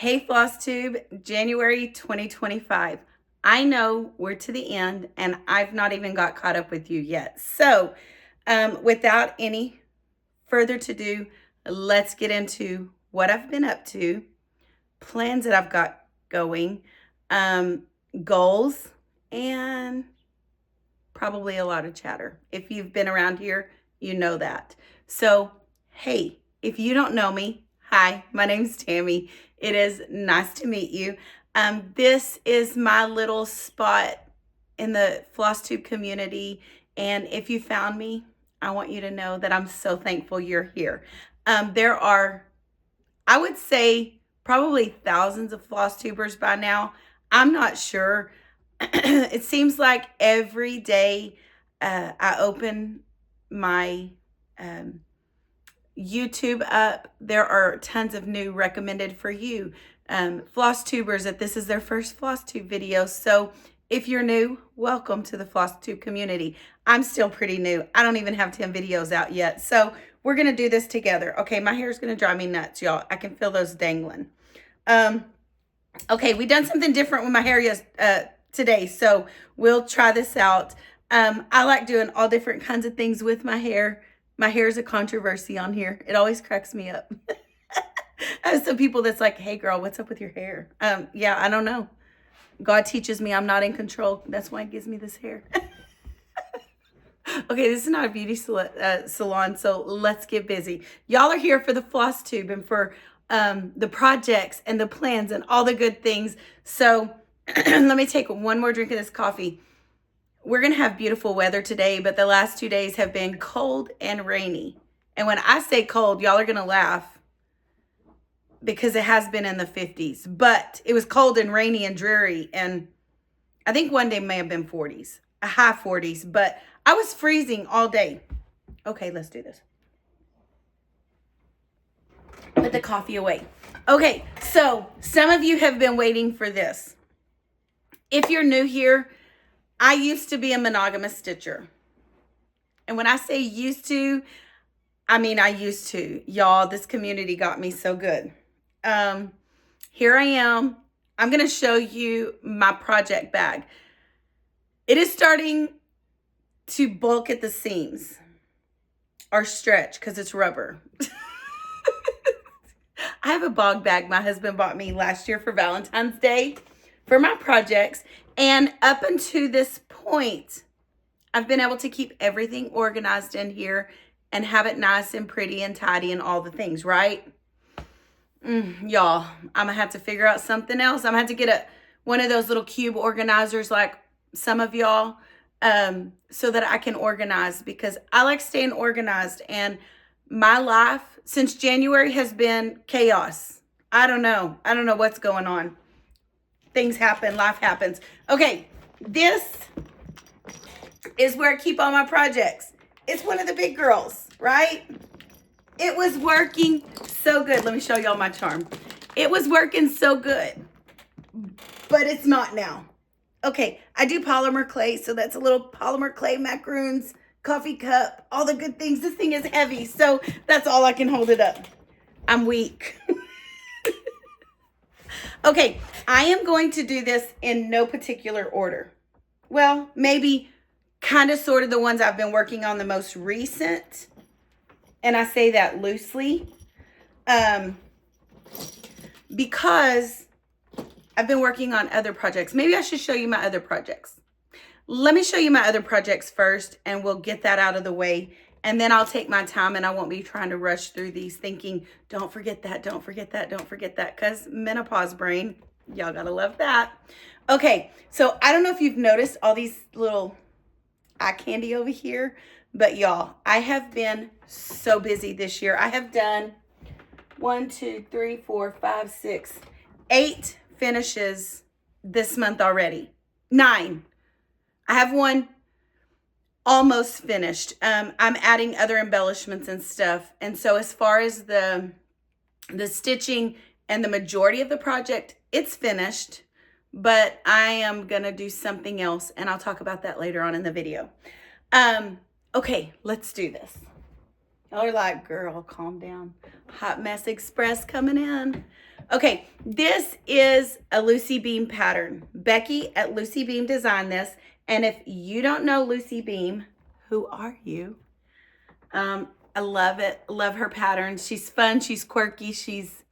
Hey Flosstube, January 2025. I know we're to the end and I've not even got caught up with you yet. So without any further to do, let's get into what I've been up to, plans that I've got going, goals, and probably a lot of chatter. If you've been around here, you know that. So, hey, if you don't know me, hi, my name's Tammy. It is nice to meet you. This is my little spot in the FlossTube community. And if you found me, I want you to know that I'm so thankful you're here. There are, I would say, probably thousands of FlossTubers by now. I'm not sure. It seems like every day I open my YouTube up, there are tons of new recommended for you FlossTubers that this is their first FlossTube video. So if you're new, welcome to the FlossTube community. I'm still pretty new. I don't even have 10 videos out yet. So we're going to do this together. Okay, my hair is going to drive me nuts, y'all. I can feel those dangling. Okay, we done something different with my hair today, so we'll try this out. I like doing all different kinds of things with my hair. My hair is a controversy on here. It always cracks me up. I have some people that's like, hey girl, what's up with your hair? Yeah, I don't know. God teaches me I'm not in control. That's why he gives me this hair. Okay, this is not a beauty salon, so let's get busy. Y'all are here for the FlossTube and for the projects and the plans and all the good things. So let me take one more drink of this coffee. We're going to have beautiful weather today, but the last 2 days have been cold and rainy. And when I say cold, y'all are going to laugh because it has been in the 50s. But it was cold and rainy and dreary. And I think one day may have been 40s, a high 40s. But I was freezing all day. Okay, let's do this. Put the coffee away. Okay, so some of you have been waiting for this. If you're new here, I used to be a monogamous stitcher. And when I say used to, I mean I used to. Y'all, this community got me so good. Here I am. I'm going to show you my project bag. It is starting to bulk at the seams or stretch because it's rubber. I have a bog bag my husband bought me last year for Valentine's Day for my projects. And up until this point, I've been able to keep everything organized in here and have it nice and pretty and tidy and all the things, right? Y'all, I'm going to have to figure out something else. I'm going to have to get one of those little cube organizers like some of y'all so that I can organize because I like staying organized. And my life since January has been chaos. I don't know what's going on. Things happen, life happens. Okay, this is where I keep all my projects. It's one of the big girls, right? It was working so good. Let me show y'all my charm. It was working so good, but it's not now. Okay, I do polymer clay, so that's a little polymer clay macaroons, coffee cup, all the good things. This thing is heavy, so that's all I can hold it up. I'm weak. Okay, I am going to do this in no particular order. Well, maybe kind of sort of the ones I've been working on the most recent. And I say that loosely because I've been working on other projects. Maybe I should show you my other projects. Let me show you my other projects first and we'll get that out of the way. And then I'll take my time and I won't be trying to rush through these thinking, don't forget that, don't forget that, don't forget that. Because menopause brain, y'all gotta love that. Okay, so I don't know if you've noticed all these little eye candy over here, but y'all, I have been so busy this year. I have done 8 finishes this month already. 9. I have one almost finished. I'm adding other embellishments and stuff. And so as far as the stitching and the majority of the project, it's finished, but I am going to do something else and I'll talk about that later on in the video. Okay, let's do this. Y'all are like, girl, calm down. Hot Mess Express coming in. Okay, this is a Lucy Beam pattern. Becky at Lucy Beam designed this. And if you don't know Lucy Beam, who are you? I love it. Love her patterns. She's fun. She's quirky. She's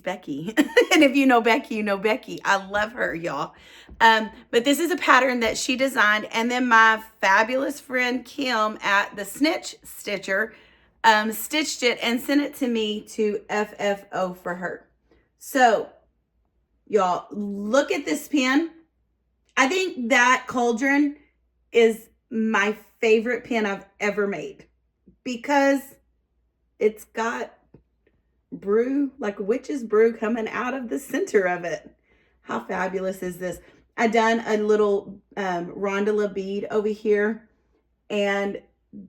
Becky. And if you know Becky, you know Becky. I love her, y'all. But this is a pattern that she designed. And then my fabulous friend Kim at the Snitch Stitcher stitched it and sent it to me to FFO for her. So, y'all, look at this pin. I think that cauldron is my favorite pin I've ever made because it's got brew, like witch's brew coming out of the center of it. How fabulous is this? I done a little rondella bead over here, and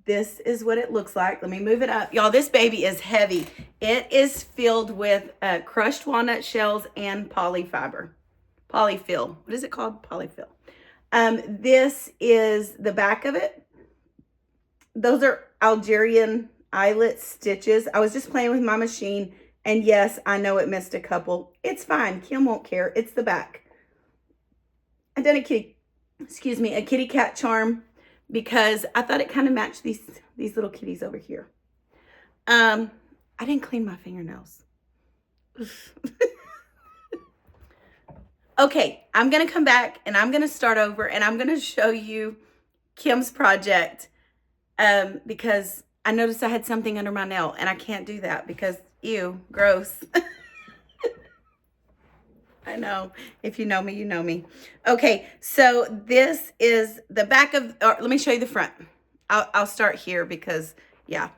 this is what it looks like. Let me move it up. Y'all, this baby is heavy. It is filled with crushed walnut shells and polyfiber. Polyfill. What is it called? Polyfill. This is the back of it. Those are Algerian eyelet stitches. I was just playing with my machine, and yes, I know it missed a couple. It's fine. Kim won't care. It's the back. I done a kitty cat charm because I thought it kind of matched these little kitties over here. I didn't clean my fingernails. Okay, I'm going to come back and I'm going to start over and I'm going to show you Kim's project because I noticed I had something under my nail and I can't do that because, ew, gross. I know. If you know me, you know me. Okay, so this is the back of, or let me show you the front. I'll start here because, yeah.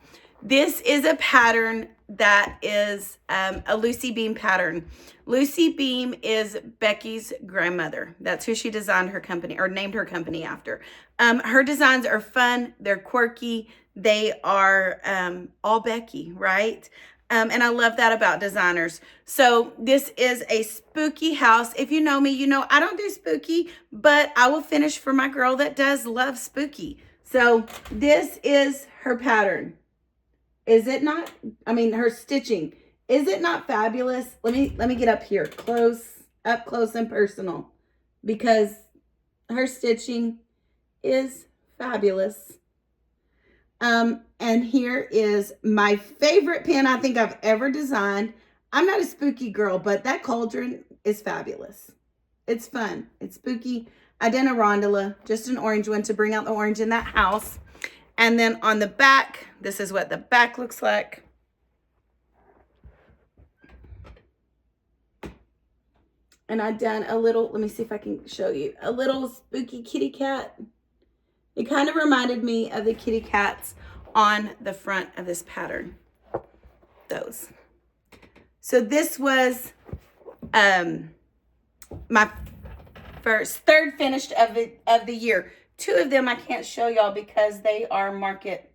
This is a pattern that is a Lucy Beam pattern. Lucy Beam is Becky's grandmother. That's who she designed her company or named her company after. Her designs are fun. They're quirky. They are all Becky, right? And I love that about designers. So this is a spooky house. If you know me, you know I don't do spooky, but I will finish for my girl that does love spooky. So this is her pattern. Is it not? I mean, her stitching. Is it not fabulous? Let me get up here, up close and personal, because her stitching is fabulous. And here is my favorite pin I think I've ever designed. I'm not a spooky girl, but that cauldron is fabulous. It's fun. It's spooky. I done a rondella, just an orange one to bring out the orange in that house. And then on the back, this is what the back looks like. And I done a little, let me see if I can show you, a little spooky kitty cat. It kind of reminded me of the kitty cats on the front of this pattern. Those. So this was my third finished of the year. Two of them I can't show y'all because they are market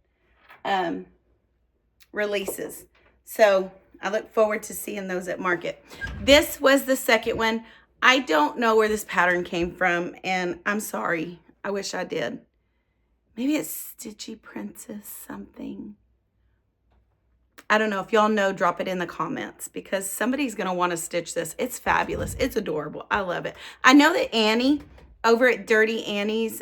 releases. So I look forward to seeing those at market. This was the second one. I don't know where this pattern came from, and I'm sorry. I wish I did. Maybe it's Stitchy Princess something. I don't know. If y'all know, drop it in the comments because somebody's going to want to stitch this. It's fabulous. It's adorable. I love it. I know that Annie over at Dirty Annie's,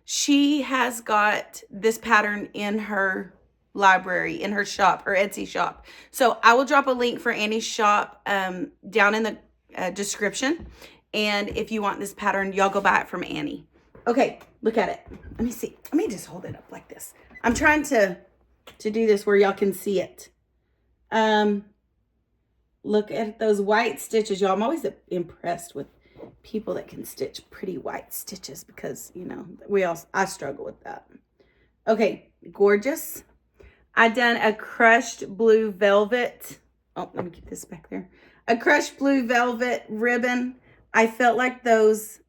she has got this pattern in her library, in her shop, her Etsy shop. So I will drop a link for Annie's shop down in the description. And if you want this pattern, y'all go buy it from Annie. Okay, look at it. Let me see. Let me just hold it up like this. I'm trying to do this where y'all can see it. Look at those white stitches, y'all. I'm always impressed with people that can stitch pretty white stitches because, you know, I struggle with that. Okay, gorgeous. I done a crushed blue velvet. Oh, let me get this back there. A crushed blue velvet ribbon. I felt like those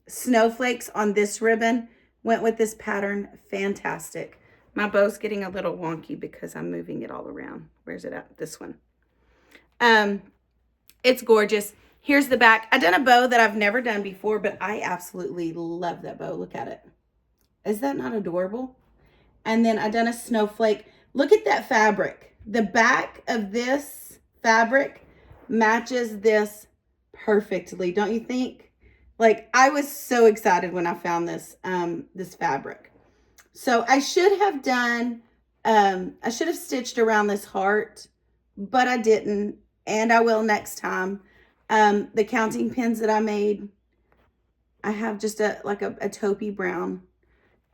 snowflakes on this ribbon went with this pattern. Fantastic. My bow's getting a little wonky because I'm moving it all around. Where's it at? This one. It's gorgeous. Here's the back. I done a bow that I've never done before, but I absolutely love that bow. Look at it. Is that not adorable? And then I done a snowflake. Look at that fabric. The back of this fabric matches this perfectly, don't you think? Like, I was so excited when I found this this fabric. So I should have done I should have stitched around this heart, but I didn't, and I will next time. The counting pins that I made, I have just a taupey brown,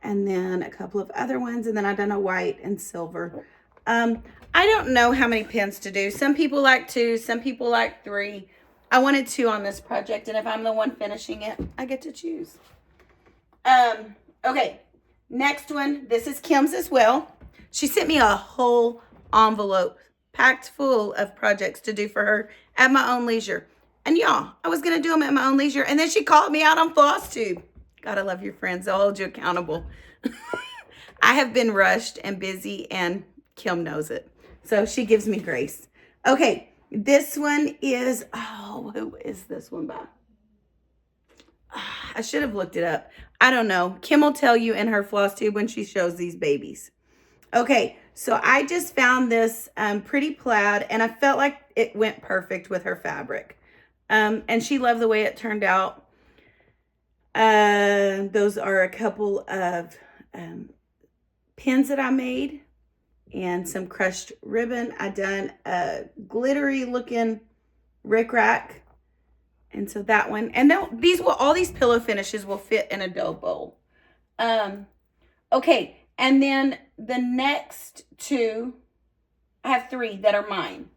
and then a couple of other ones, and then I done a white and silver. I don't know how many pins to do. Some people like 2, some people like 3. I wanted 2 on this project, and if I'm the one finishing it, I get to choose. Okay, next one. This is Kim's as well. She sent me a whole envelope packed full of projects to do for her at my own leisure. And y'all, I was going to do them at my own leisure, and then she called me out on Flosstube. Gotta love your friends. They'll hold you accountable. I have been rushed and busy, and Kim knows it. So she gives me grace. Okay, this one is, oh, who is this one by? I should have looked it up. I don't know. Kim will tell you in her Flosstube when she shows these babies. Okay, so I just found this pretty plaid, and I felt like it went perfect with her fabric. And she loved the way it turned out. Those are a couple of pins that I made and some crushed ribbon. I done a glittery looking rickrack. And so that one, and all these pillow finishes will fit in a dough bowl. Okay, and then the next 2, I have 3 that are mine.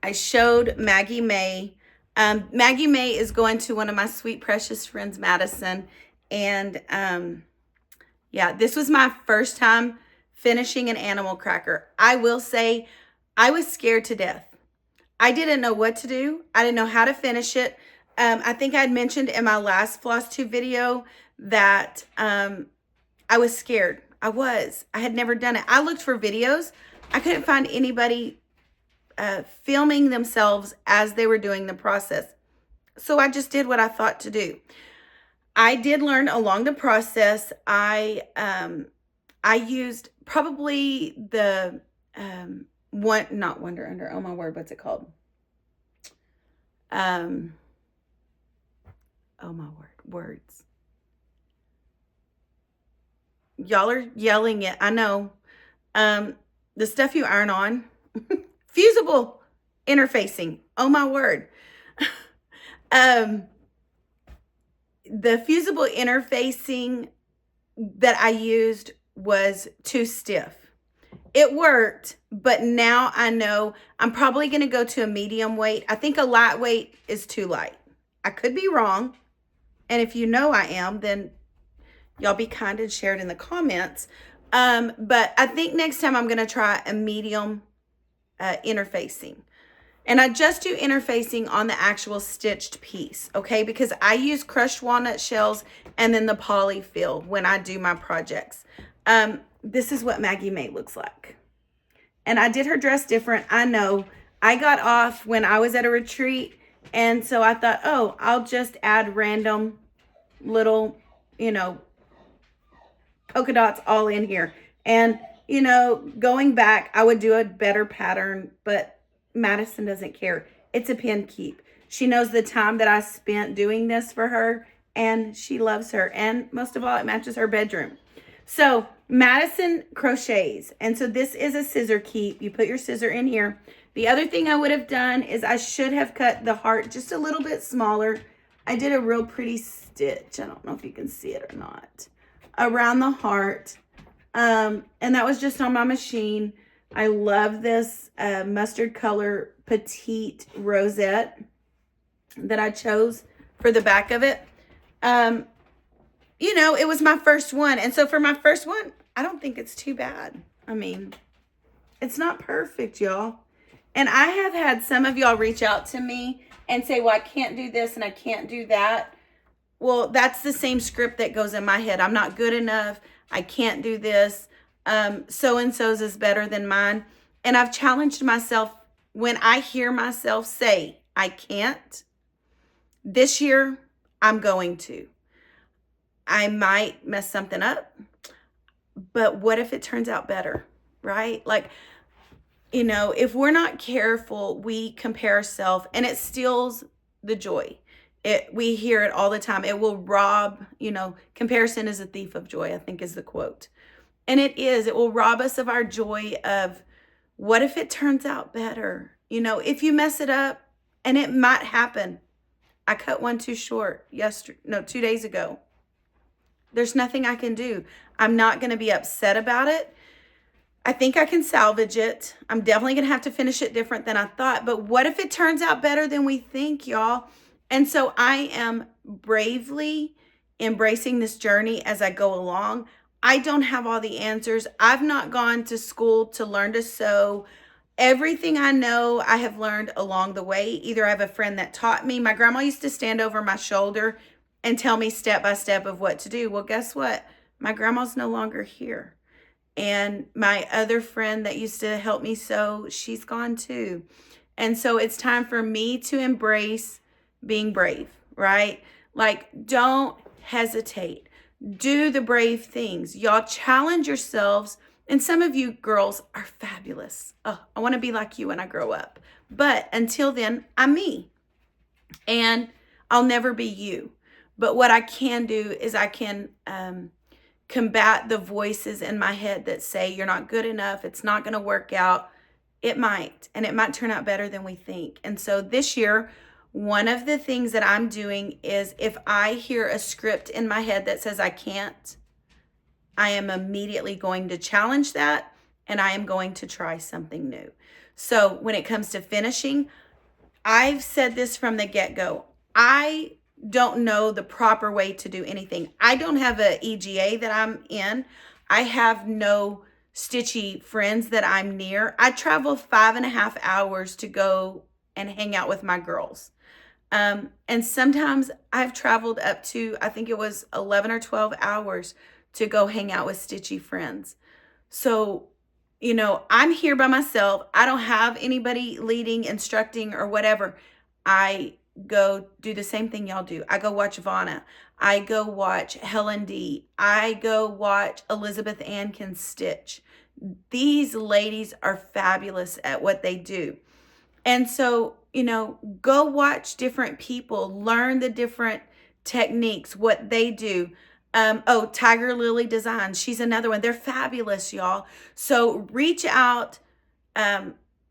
I showed Maggie May. Maggie May is going to one of my sweet, precious friends, Madison. And yeah, this was my first time finishing an animal cracker. I will say I was scared to death. I didn't know what to do. I didn't know how to finish it. I think I'd mentioned in my last Flosstube video that I was scared. I had never done it. I looked for videos. I couldn't find anybody filming themselves as they were doing the process. So I just did what I thought to do. I did learn along the process. I used probably the not Wonder Under. Oh my word, what's it called? Oh my words. Y'all are yelling it. I know. The stuff you iron on. Fusible interfacing. Oh my word. The fusible interfacing that I used was too stiff. It worked, but now I know I'm probably going to go to a medium weight. I think a lightweight is too light. I could be wrong. And if you know I am, then y'all be kind and share it in the comments. But I think next time I'm going to try a medium interfacing. And I just do interfacing on the actual stitched piece, okay? Because I use crushed walnut shells and then the polyfill when I do my projects. This is what Maggie May looks like. And I did her dress different. I know. I got off when I was at a retreat. And so I thought, oh, I'll just add random little, polka dots all in here. And, going back, I would do a better pattern, but Madison doesn't care. It's a pin keep. She knows the time that I spent doing this for her, and she loves her. And most of all, it matches her bedroom. So Madison crochets. And so this is a scissor keep. You put your scissor in here. The other thing I would have done is I should have cut the heart just a little bit smaller. I did a real pretty stitch. I don't know if you can see it or not. Around the heart. And that was just on my machine. I love this mustard color petite rosette that I chose for the back of it. It was my first one. And so for my first one, I don't think it's too bad. I mean, it's not perfect, y'all. And I have had some of y'all reach out to me and say, well, I can't do this and I can't do that. Well, that's the same script that goes in my head. I'm not good enough. I can't do this. So-and-so's is better than mine. And I've challenged myself when I hear myself say, I can't. This year, I'm going to. I might mess something up, but what if it turns out better? right? Like, you know, if we're not careful, we compare ourselves and it steals the joy. We hear it all the time. It will rob, you know, comparison is a thief of joy, I think is the quote. And it is. It will rob us of our joy of what if it turns out better? You know, if you mess it up, and it might happen. I cut one too short 2 days ago. There's nothing I can do. I'm not going to be upset about it. I think I can salvage it. I'm definitely going to have to finish it different than I thought. But what if it turns out better than we think, y'all? And so I am bravely embracing this journey as I go along. I don't have all the answers. I've not gone to school to learn to sew. Everything I know, I have learned along the way. Either I have a friend that taught me. My grandma used to stand over my shoulder and tell me step by step of what to do. Well, guess what? My grandma's no longer here. And my other friend that used to help me sew, she's gone too. And so it's time for me to embrace being brave, right? Like, don't hesitate. Do the brave things. Y'all challenge yourselves. And some of you girls are fabulous. Oh, I want to be like you when I grow up. But until then, I'm me. And I'll never be you. But what I can do is I can combat the voices in my head that say you're not good enough. It's not going to work out. It might. And it might turn out better than we think. And so this year, one of the things that I'm doing is if I hear a script in my head that says I can't, I am immediately going to challenge that and I am going to try something new. So when it comes to finishing, I've said this from the get-go. I don't know the proper way to do anything. I don't have an EGA that I'm in. I have no stitchy friends that I'm near. I travel 5.5 hours to go and hang out with my girls. And sometimes I've traveled up to, I think it was 11 or 12 hours to go hang out with stitchy friends. So, you know, I'm here by myself. I don't have anybody leading, instructing, or whatever. I go do the same thing y'all do. I go watch Vonna. I go watch Helen D. I go watch Elizabeth Ann stitch. These ladies are fabulous at what they do. And so, you know, go watch different people, learn the different techniques, what they do. Tiger Lilly Designs. She's another one. They're fabulous, y'all. So reach out,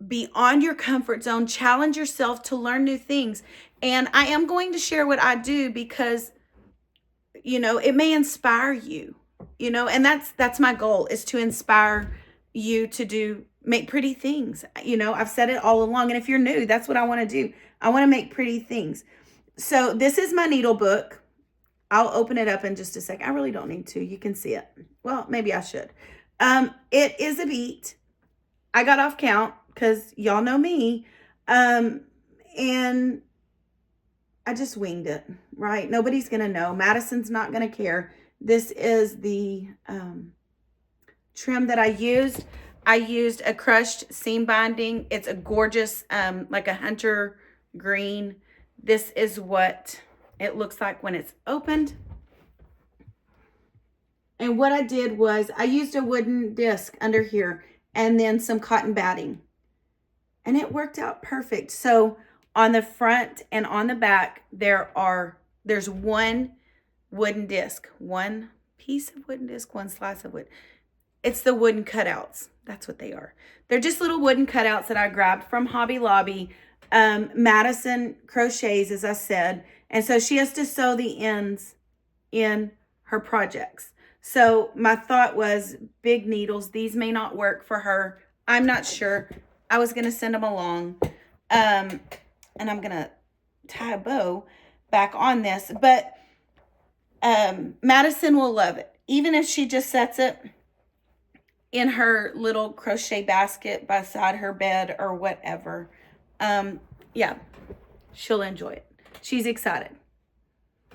beyond your comfort zone, challenge yourself to learn new things. And I am going to share what I do because, you know, it may inspire you, you know, and that's my goal, is to inspire you to make pretty things. You know, I've said it all along. And if you're new, that's what I want to do. I want to make pretty things. So this is my needle book. I'll open it up in just a second. I really don't need to. You can see it. Well, maybe I should. It is a beat. I got off count because y'all know me. And I just winged it, right? Nobody's going to know. Madison's not going to care. This is the trim that I used. I used a crushed seam binding. It's a gorgeous, like a hunter green. This is what it looks like when it's opened. And what I did was I used a wooden disc under here and then some cotton batting. And it worked out perfect. So on the front and on the back, there's one wooden disc, one piece of wooden disc, one slice of wood. It's the wooden cutouts. That's what they are. They're just little wooden cutouts that I grabbed from Hobby Lobby. Madison crochets, as I said. And so she has to sew the ends in her projects. So my thought was big needles. These may not work for her. I'm not sure. I was going to send them along. And I'm going to tie a bow back on this. But Madison will love it. Even if she just sets it in her little crochet basket beside her bed or whatever. Yeah, she'll enjoy it. She's excited.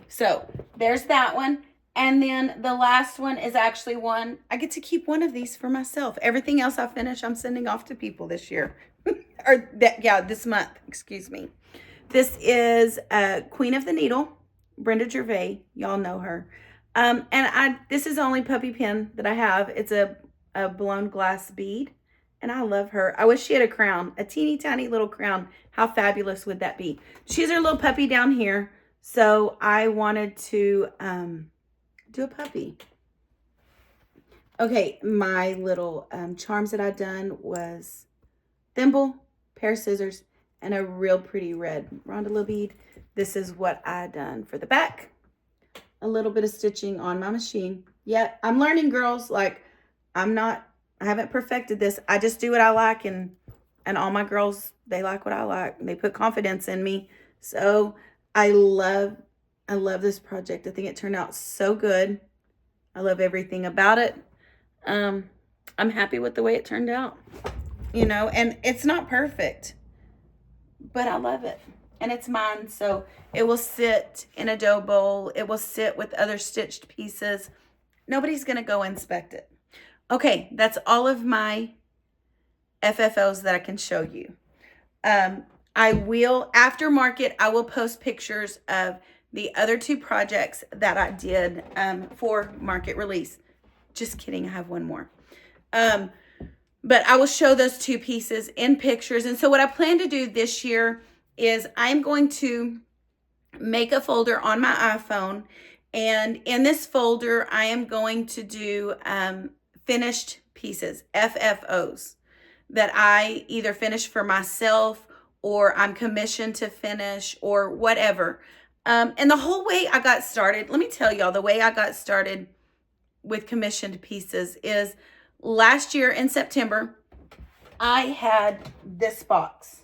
So there's that one. And then the last one is actually one, I get to keep one of these for myself. Everything else I finish, I'm sending off to people this year. This month, excuse me. This is Queen of the Needle, Brenda Gervais. Y'all know her. This is the only puppy pin that I have. It's a a blown glass bead. And I love her. I wish she had a crown, a teeny tiny little crown. How fabulous would that be? She's her little puppy down here. So I wanted to do a puppy. Okay, my little charms that I've done was thimble, pair of scissors, and a real pretty red rondella bead. This is what I done for the back. A little bit of stitching on my machine. Yeah, I'm learning, girls. Like, I haven't perfected this. I just do what I like, and all my girls, they like what I like. They put confidence in me. So I love this project. I think it turned out so good. I love everything about it. I'm happy with the way it turned out, you know, and it's not perfect, but I love it. And it's mine, so it will sit in a dough bowl. It will sit with other stitched pieces. Nobody's going to go inspect it. Okay, that's all of my FFOs that I can show you. I will, after market, I will post pictures of the other 2 projects that I did for market release. Just kidding, I have one more. But I will show those 2 pieces in pictures. And so what I plan to do this year is I'm going to make a folder on my iPhone. And in this folder, I am going to do finished pieces, FFOs, that I either finish for myself or I'm commissioned to finish or whatever. And the whole way I got started, let me tell y'all, the way I got started with commissioned pieces is last year in September, I had this box.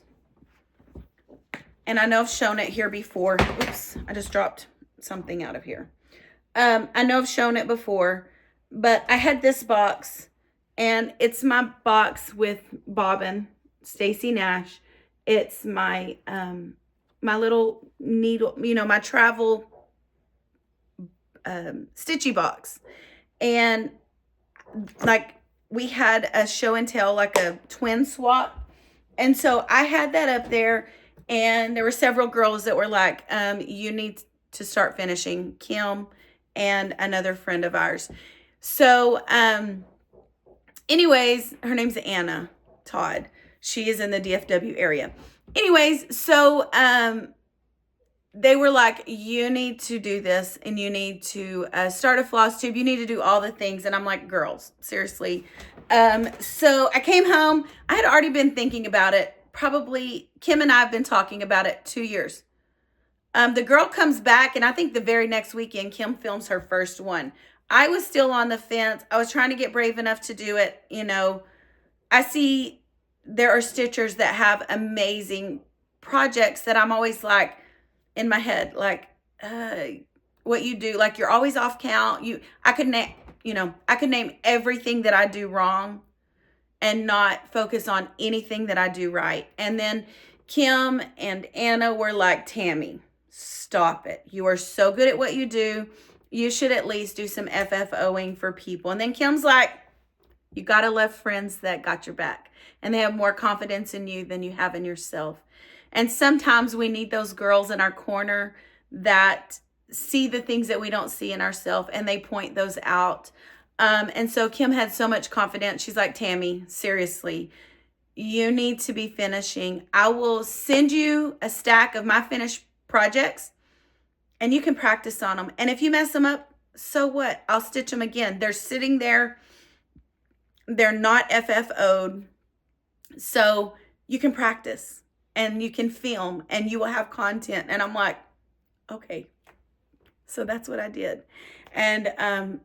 And I know I've shown it here before. Oops, I just dropped something out of here. I know I've shown it before, but I had this box, and it's my box with bobbin, Stacy Nash. It's my my little needle, you know, my travel stitchy box. And like we had a show and tell, like a twin swap. And so I had that up there, and there were several girls that were like, you need to start finishing, Kim and another friend of ours. So anyways, her name's Anna Todd. She is in the DFW area. Anyways, so they were like, you need to do this, and you need to start a floss tube. You need to do all the things. And I'm like, girls, seriously. So I came home. I had already been thinking about it. Probably Kim and I have been talking about it 2 years. The girl comes back, and I think the very next weekend, Kim films her first one. I was still on the fence. I was trying to get brave enough to do it. You know, I see there are stitchers that have amazing projects that I'm always like, in my head, like, what you do, like you're always off count. I could name everything that I do wrong and not focus on anything that I do right. And then Kim and Anna were like, Tammy, stop it. You are so good at what you do. You should at least do some FFOing for people. And then Kim's like, you got to love friends that got your back, and they have more confidence in you than you have in yourself. And sometimes we need those girls in our corner that see the things that we don't see in ourselves, and they point those out. And so Kim had so much confidence. She's like, Tammy, seriously, you need to be finishing. I will send you a stack of my finished projects, and you can practice on them. And if you mess them up, so what? I'll stitch them again. They're sitting there. They're not FFO'd. So you can practice. And you can film, and you will have content. And I'm like, okay. So that's what I did. And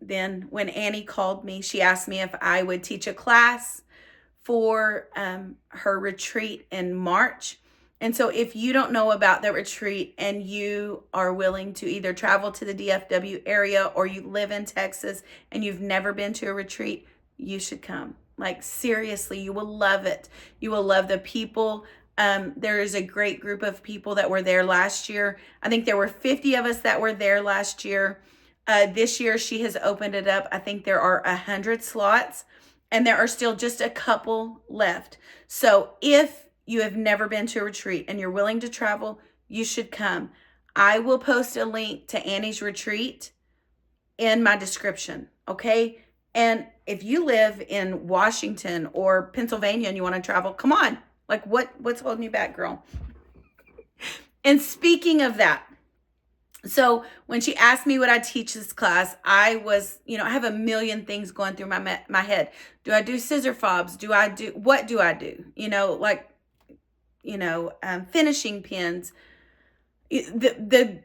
then when Annie called me, she asked me if I would teach a class for her retreat in March. And so if you don't know about the retreat and you are willing to either travel to the DFW area, or you live in Texas and you've never been to a retreat, you should come. Like, seriously, you will love it. You will love the people. There is a great group of people that were there last year. I think there were 50 of us that were there last year. This year, she has opened it up. I think there are 100 slots, and there are still just a couple left. So if you have never been to a retreat and you're willing to travel, you should come. I will post a link to Annie's retreat in my description, okay? And if you live in Washington or Pennsylvania and you want to travel, come on. Like what's holding you back, girl? And speaking of that, so when she asked me what I teach this class, I was, I have a million things going through my head. Do I do scissor fobs? What do I do? Finishing pins. The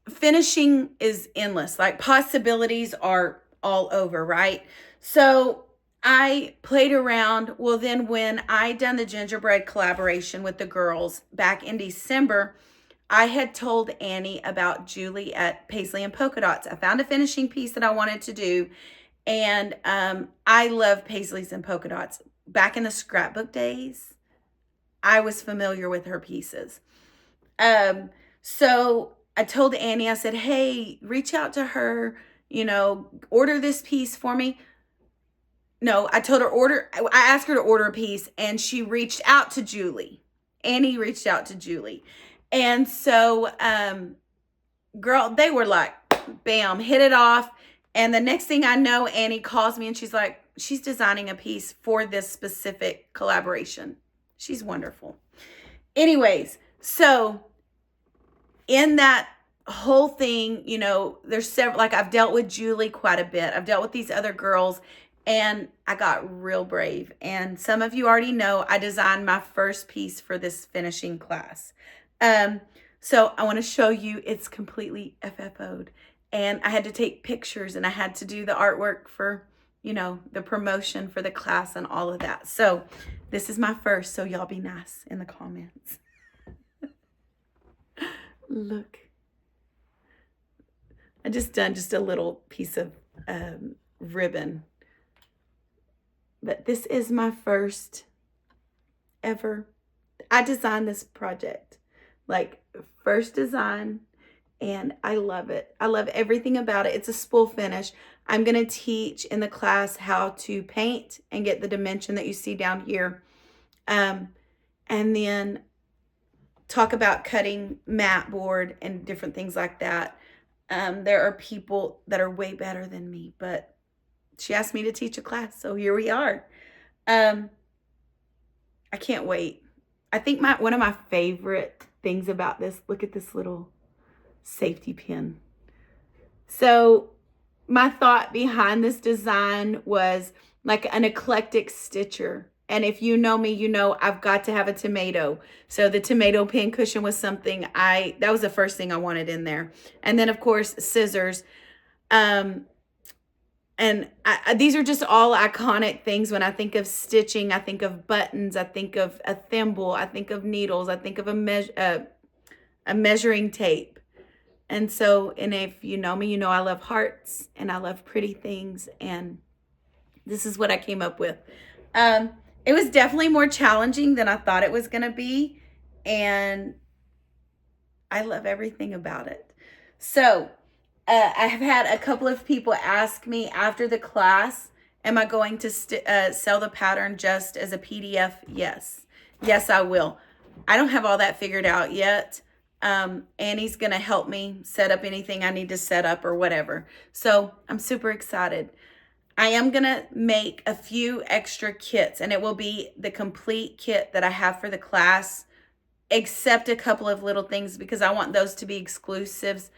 finishing is endless. Like, possibilities are all over, right? So I played around. Well, then when I done the gingerbread collaboration with the girls back in December, I had told Annie about Julie at Paisley and Polkadots. I found a finishing piece that I wanted to do. And I love Paisleys and Polkadots. Back in the scrapbook days, I was familiar with her pieces. So I told Annie, I said, hey, reach out to her, order this piece for me. No, I told her I asked her to order a piece, and she reached out to Julie. Annie reached out to Julie. And so, girl, they were like, bam, hit it off. And the next thing I know, Annie calls me and she's like, she's designing a piece for this specific collaboration. She's wonderful. Anyways, so in that whole thing, there's several, like, I've dealt with Julie quite a bit. I've dealt with these other girls, and I got real brave. And some of you already know I designed my first piece for this finishing class. So I want to show you, it's completely FFO'd, and I had to take pictures, and I had to do the artwork for, the promotion for the class and all of that. So this is my first, so y'all be nice in the comments. Look, I just done a little piece of ribbon, but this is my first ever. I designed this project, like, first design, and I love it. I love everything about it. It's a spool finish. I'm going to teach in the class how to paint and get the dimension that you see down here, and then talk about cutting mat board and different things like that. There are people that are way better than me, but she asked me to teach a class, so here we are. I can't wait. I think one of my favorite things about this, look at this little safety pin. So my thought behind this design was like an eclectic stitcher. And if you know me, I've got to have a tomato. So the tomato pin cushion was something that was the first thing I wanted in there. And then, of course, scissors. And these are just all iconic things. When I think of stitching, I think of buttons, I think of a thimble, I think of needles, I think of a measuring tape. And so, and if you know me, I love hearts and I love pretty things. And this is what I came up with. It was definitely more challenging than I thought it was going to be. And I love everything about it. So, I have had a couple of people ask me after the class, am I going to sell the pattern just as a PDF? Yes. Yes, I will. I don't have all that figured out yet. Annie's going to help me set up anything I need to set up or whatever. So I'm super excited. I am going to make a few extra kits, and it will be the complete kit that I have for the class, except a couple of little things because I want those to be exclusives.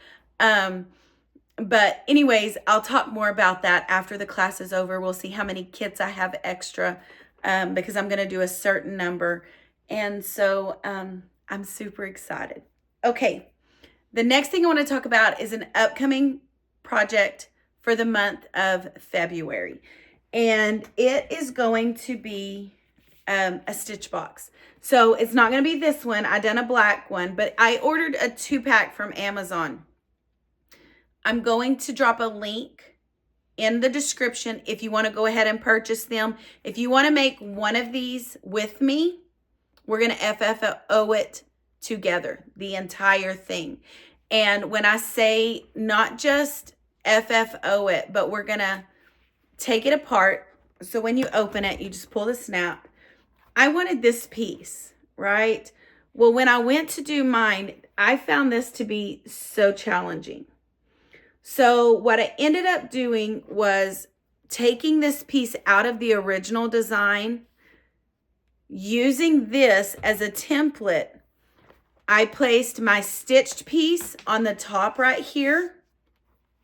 But anyways, I'll talk more about that after the class is over. We'll see how many kits I have extra, because I'm going to do a certain number. And so I'm super excited. Okay, the next thing I want to talk about is an upcoming project for the month of February. And it is going to be a stitch box. So it's not going to be this one. I done a black one, but I ordered a 2-pack from Amazon. I'm going to drop a link in the description if you want to go ahead and purchase them. If you want to make one of these with me, we're going to FFO it together, the entire thing. And when I say not just FFO it, but we're going to take it apart. So when you open it, you just pull the snap. I wanted this piece, right? Well, when I went to do mine, I found this to be so challenging. So what I ended up doing was taking this piece out of the original design, using this as a template, I placed my stitched piece on the top right here.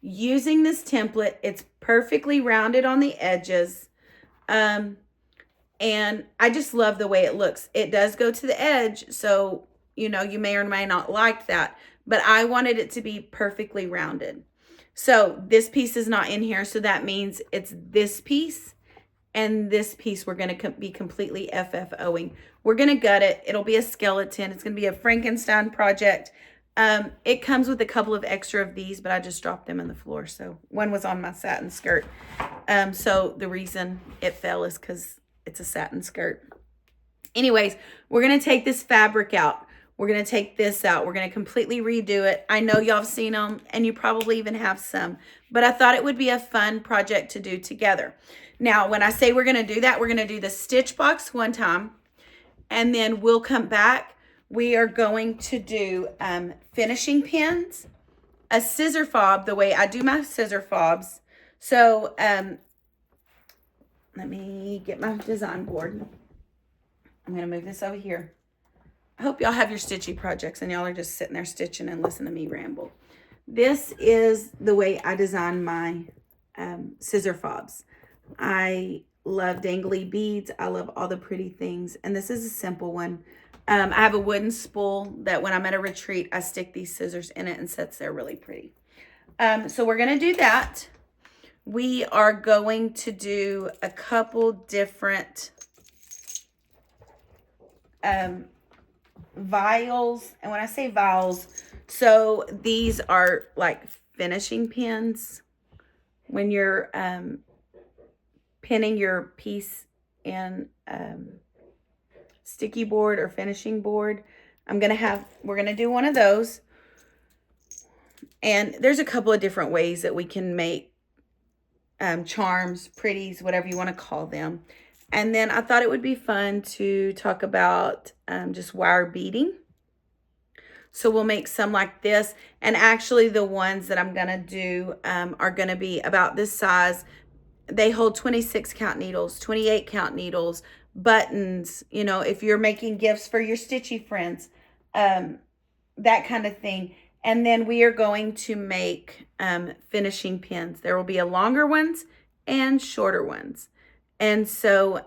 Using this template, it's perfectly rounded on the edges. And I just love the way it looks. It does go to the edge, so, you know, you may or may not like that, but I wanted it to be perfectly rounded. So this piece is not in here, so that means it's this piece and this piece we're going to be completely FFO'ing. We're going to gut it. It'll be a skeleton. It's going to be a Frankenstein project. It comes with a couple of extra of these, but I just dropped them on the floor. So one was on my satin skirt. So the reason it fell is because it's a satin skirt. Anyways, we're going to take this fabric out. We're going to take this out. We're going to completely redo it. I know y'all have seen them, and you probably even have some, but I thought it would be a fun project to do together. Now, when I say we're going to do that, we're going to do the stitch box one time, and then we'll come back. We are going to do finishing pins, a scissor fob, the way I do my scissor fobs. So let me get my design board. I'm going to move this over here. I hope y'all have your stitchy projects and y'all are just sitting there stitching and listening to me ramble. This is the way I design my scissor fobs. I love dangly beads. I love all the pretty things. And this is a simple one. I have a wooden spool that when I'm at a retreat, I stick these scissors in it and sits there really pretty. So we're going to do that. We are going to do a couple different vials. And when I say vials, so these are like finishing pins. When you're pinning your piece in sticky board or finishing board, we're gonna do one of those. And there's a couple of different ways that we can make charms, pretties, whatever you want to call them. And then I thought it would be fun to talk about just wire beading. So we'll make some like this. And actually the ones that I'm going to do are going to be about this size. They hold 26 count needles, 28 count needles, buttons, you know, if you're making gifts for your stitchy friends, that kind of thing. And then we are going to make finishing pins. There will be a longer ones and shorter ones. And so,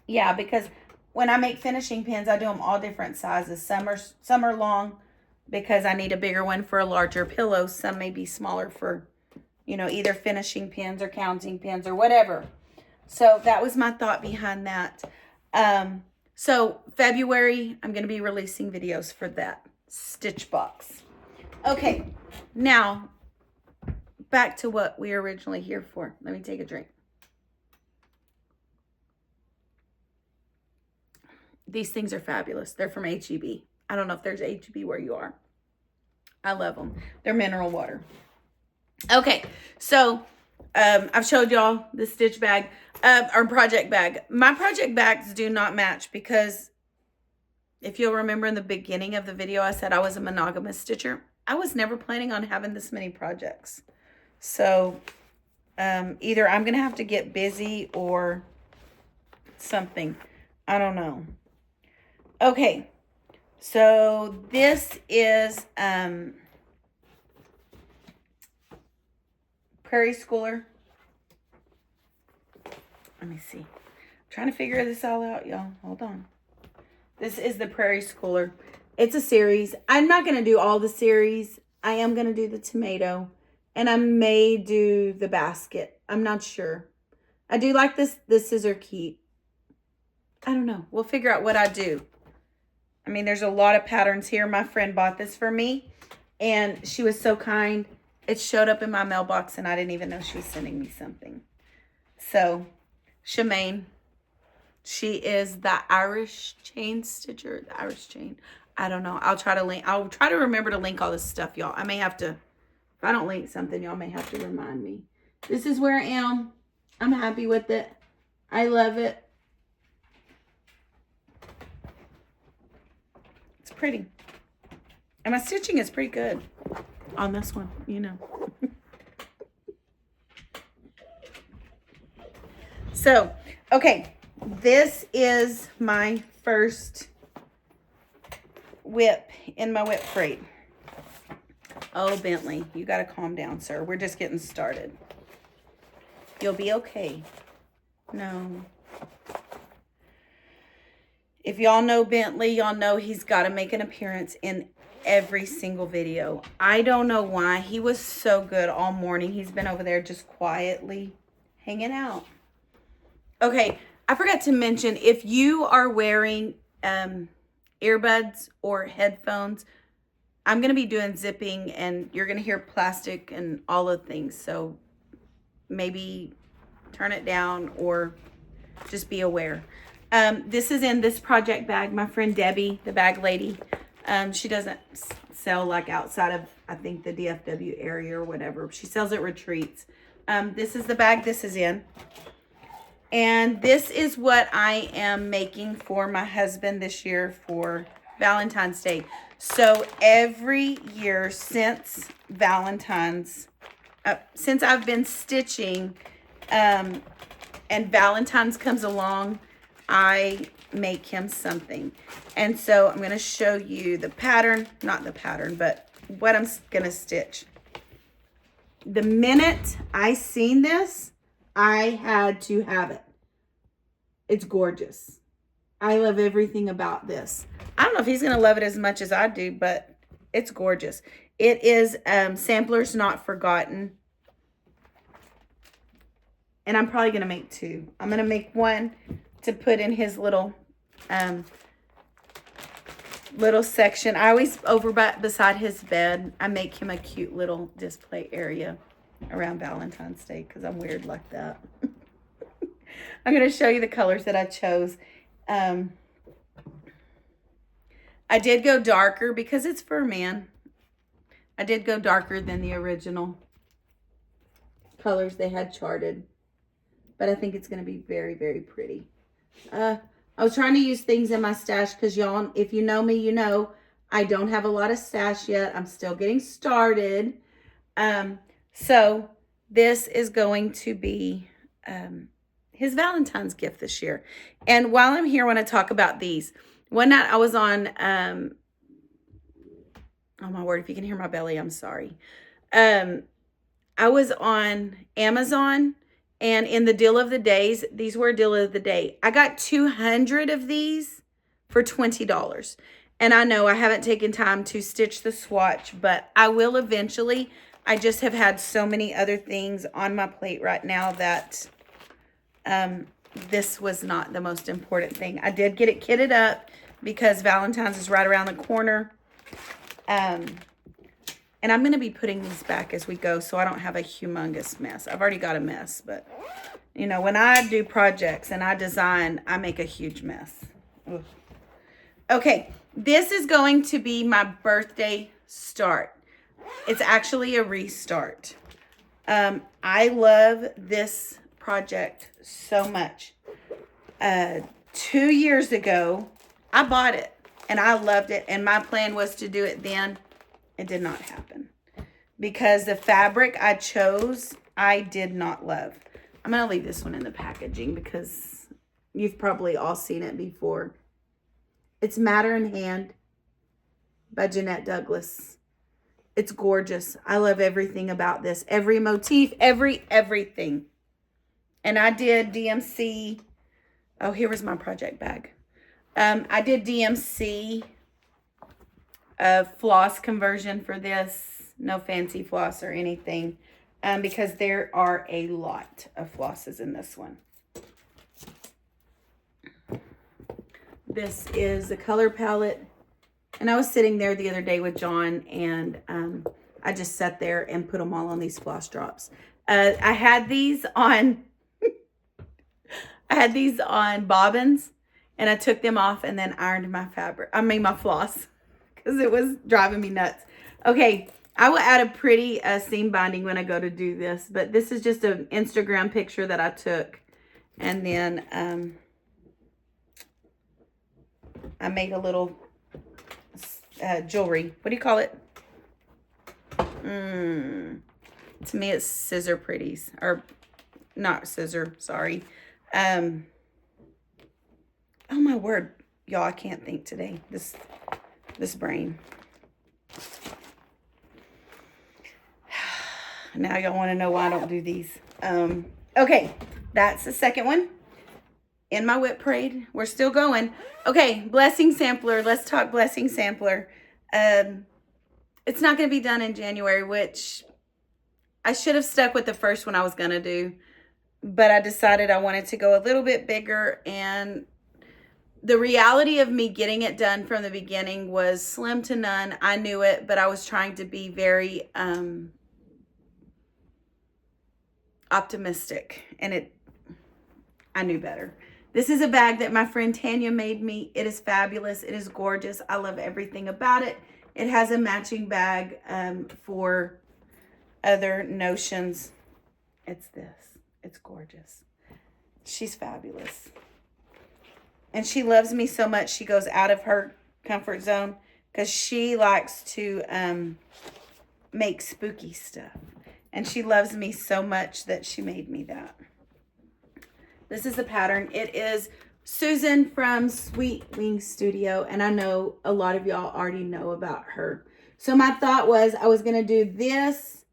yeah, because when I make finishing pins, I do them all different sizes. Some are long because I need a bigger one for a larger pillow. Some may be smaller for, you know, either finishing pins or counting pins or whatever. So that was my thought behind that. So February, I'm going to be releasing videos for that stitch box. Okay, now back to what we were originally here for. Let me take a drink. These things are fabulous. They're from HEB. I don't know if there's HEB where you are. I love them. They're mineral water. Okay, so I've showed y'all the stitch bag, or project bag. My project bags do not match because if you'll remember in the beginning of the video, I said I was a monogamous stitcher. I was never planning on having this many projects. So either I'm going to have to get busy or something. I don't know. Okay, so this is Prairie Schooler. Let me see. I'm trying to figure this all out, y'all. Hold on. This is the Prairie Schooler. It's a series. I'm not going to do all the series. I am going to do the tomato. And I may do the basket. I'm not sure. I do like this scissor keep. I don't know. We'll figure out what I do. I mean, there's a lot of patterns here. My friend bought this for me. And she was so kind. It showed up in my mailbox and I didn't even know she was sending me something. So, Chimaine. She is the Irish chain stitcher. The Irish chain. I don't know. I'll try to remember to link all this stuff, y'all. I may have to, if I don't link something, y'all may have to remind me. This is where I am. I'm happy with it. I love it. It's pretty. And my stitching is pretty good on this one, you know. So, okay, this is my first WIP in my WIP crate. Oh, Bentley, you got to calm down, sir. We're just getting started. You'll be okay. No. If y'all know Bentley, y'all know he's got to make an appearance in every single video. I don't know why. He was so good all morning. He's been over there just quietly hanging out. Okay, I forgot to mention, if you are wearing earbuds or headphones, I'm going to be doing zipping and you're going to hear plastic and all of things. So maybe turn it down or just be aware. This is in this project bag. My friend Debbie, the bag lady, she doesn't sell like outside of, I think, the DFW area or whatever. She sells at retreats. This is the bag this is in. And this is what I am making for my husband this year for Valentine's Day. So every year since Valentine's, since I've been stitching, and Valentine's comes along, I make him something. And so I'm going to show you the pattern, not the pattern, but what I'm going to stitch. The minute I seen this, I had to have it. It's gorgeous. I love everything about this. I don't know if he's going to love it as much as I do, but it's gorgeous. It is Samplers Not Forgotten. And I'm probably going to make two. I'm going to make one to put in his little section. I always, over beside his bed, I make him a cute little display area around Valentine's Day because I'm weird like that. I'm going to show you the colors that I chose. I did go darker because it's for a man. I did go darker than the original colors they had charted. But I think it's going to be very, very pretty. I was trying to use things in my stash because y'all, if you know me, you know I don't have a lot of stash yet. I'm still getting started. So this is going to be his Valentine's gift this year. And while I'm here, I want to talk about these. One night I was on, oh my word, if you can hear my belly, I'm sorry. I was on Amazon, and in the deal of the days, these were a deal of the day. I got 200 of these for $20. And I know I haven't taken time to stitch the swatch, but I will eventually. I just have had so many other things on my plate right now that this was not the most important thing. I did get it kitted up because Valentine's is right around the corner. And I'm going to be putting these back as we go so I don't have a humongous mess. I've already got a mess, but, you know, when I do projects and I design, I make a huge mess. Ugh. Okay, this is going to be my birthday start. It's actually a restart. I love this project so much. 2 years ago, I bought it and I loved it. And my plan was to do it then. It did not happen because the fabric I chose, I did not love. I'm going to leave this one in the packaging because you've probably all seen it before. It's Matter in Hand by Jeanette Douglas. It's gorgeous. I love everything about this. Every motif, everything. And I did DMC. Oh, here was my project bag. I did DMC floss conversion for this. No fancy floss or anything. Because there are a lot of flosses in this one. This is the color palette. And I was sitting there the other day with John, and I just sat there and put them all on these floss drops. I had these on bobbins, and I took them off and then ironed my my floss because it was driving me nuts. Okay, I will add a pretty seam binding when I go to do this, but this is just an Instagram picture that I took, and then I made a little jewelry. What do you call it? To me, it's scissor pretties, or not scissor. Sorry, Oh my word, y'all, I can't think today. This brain. Now y'all want to know why I don't do these. Okay, that's the second one. In my WIP parade. We're still going. Okay, blessing sampler. Let's talk blessing sampler. It's not going to be done in January, which I should have stuck with the first one I was going to do. But I decided I wanted to go a little bit bigger. And the reality of me getting it done from the beginning was slim to none. I knew it, but I was trying to be very optimistic. And I knew better. This is a bag that my friend Tanya made me. It is fabulous. It is gorgeous. I love everything about it. It has a matching bag for other notions. It's this. It's gorgeous. She's fabulous. And she loves me so much, she goes out of her comfort zone because she likes to make spooky stuff. And she loves me so much that she made me that. This is the pattern. It is Susan from Sweet Wings Studio. And I know a lot of y'all already know about her. So my thought was I was going to do this.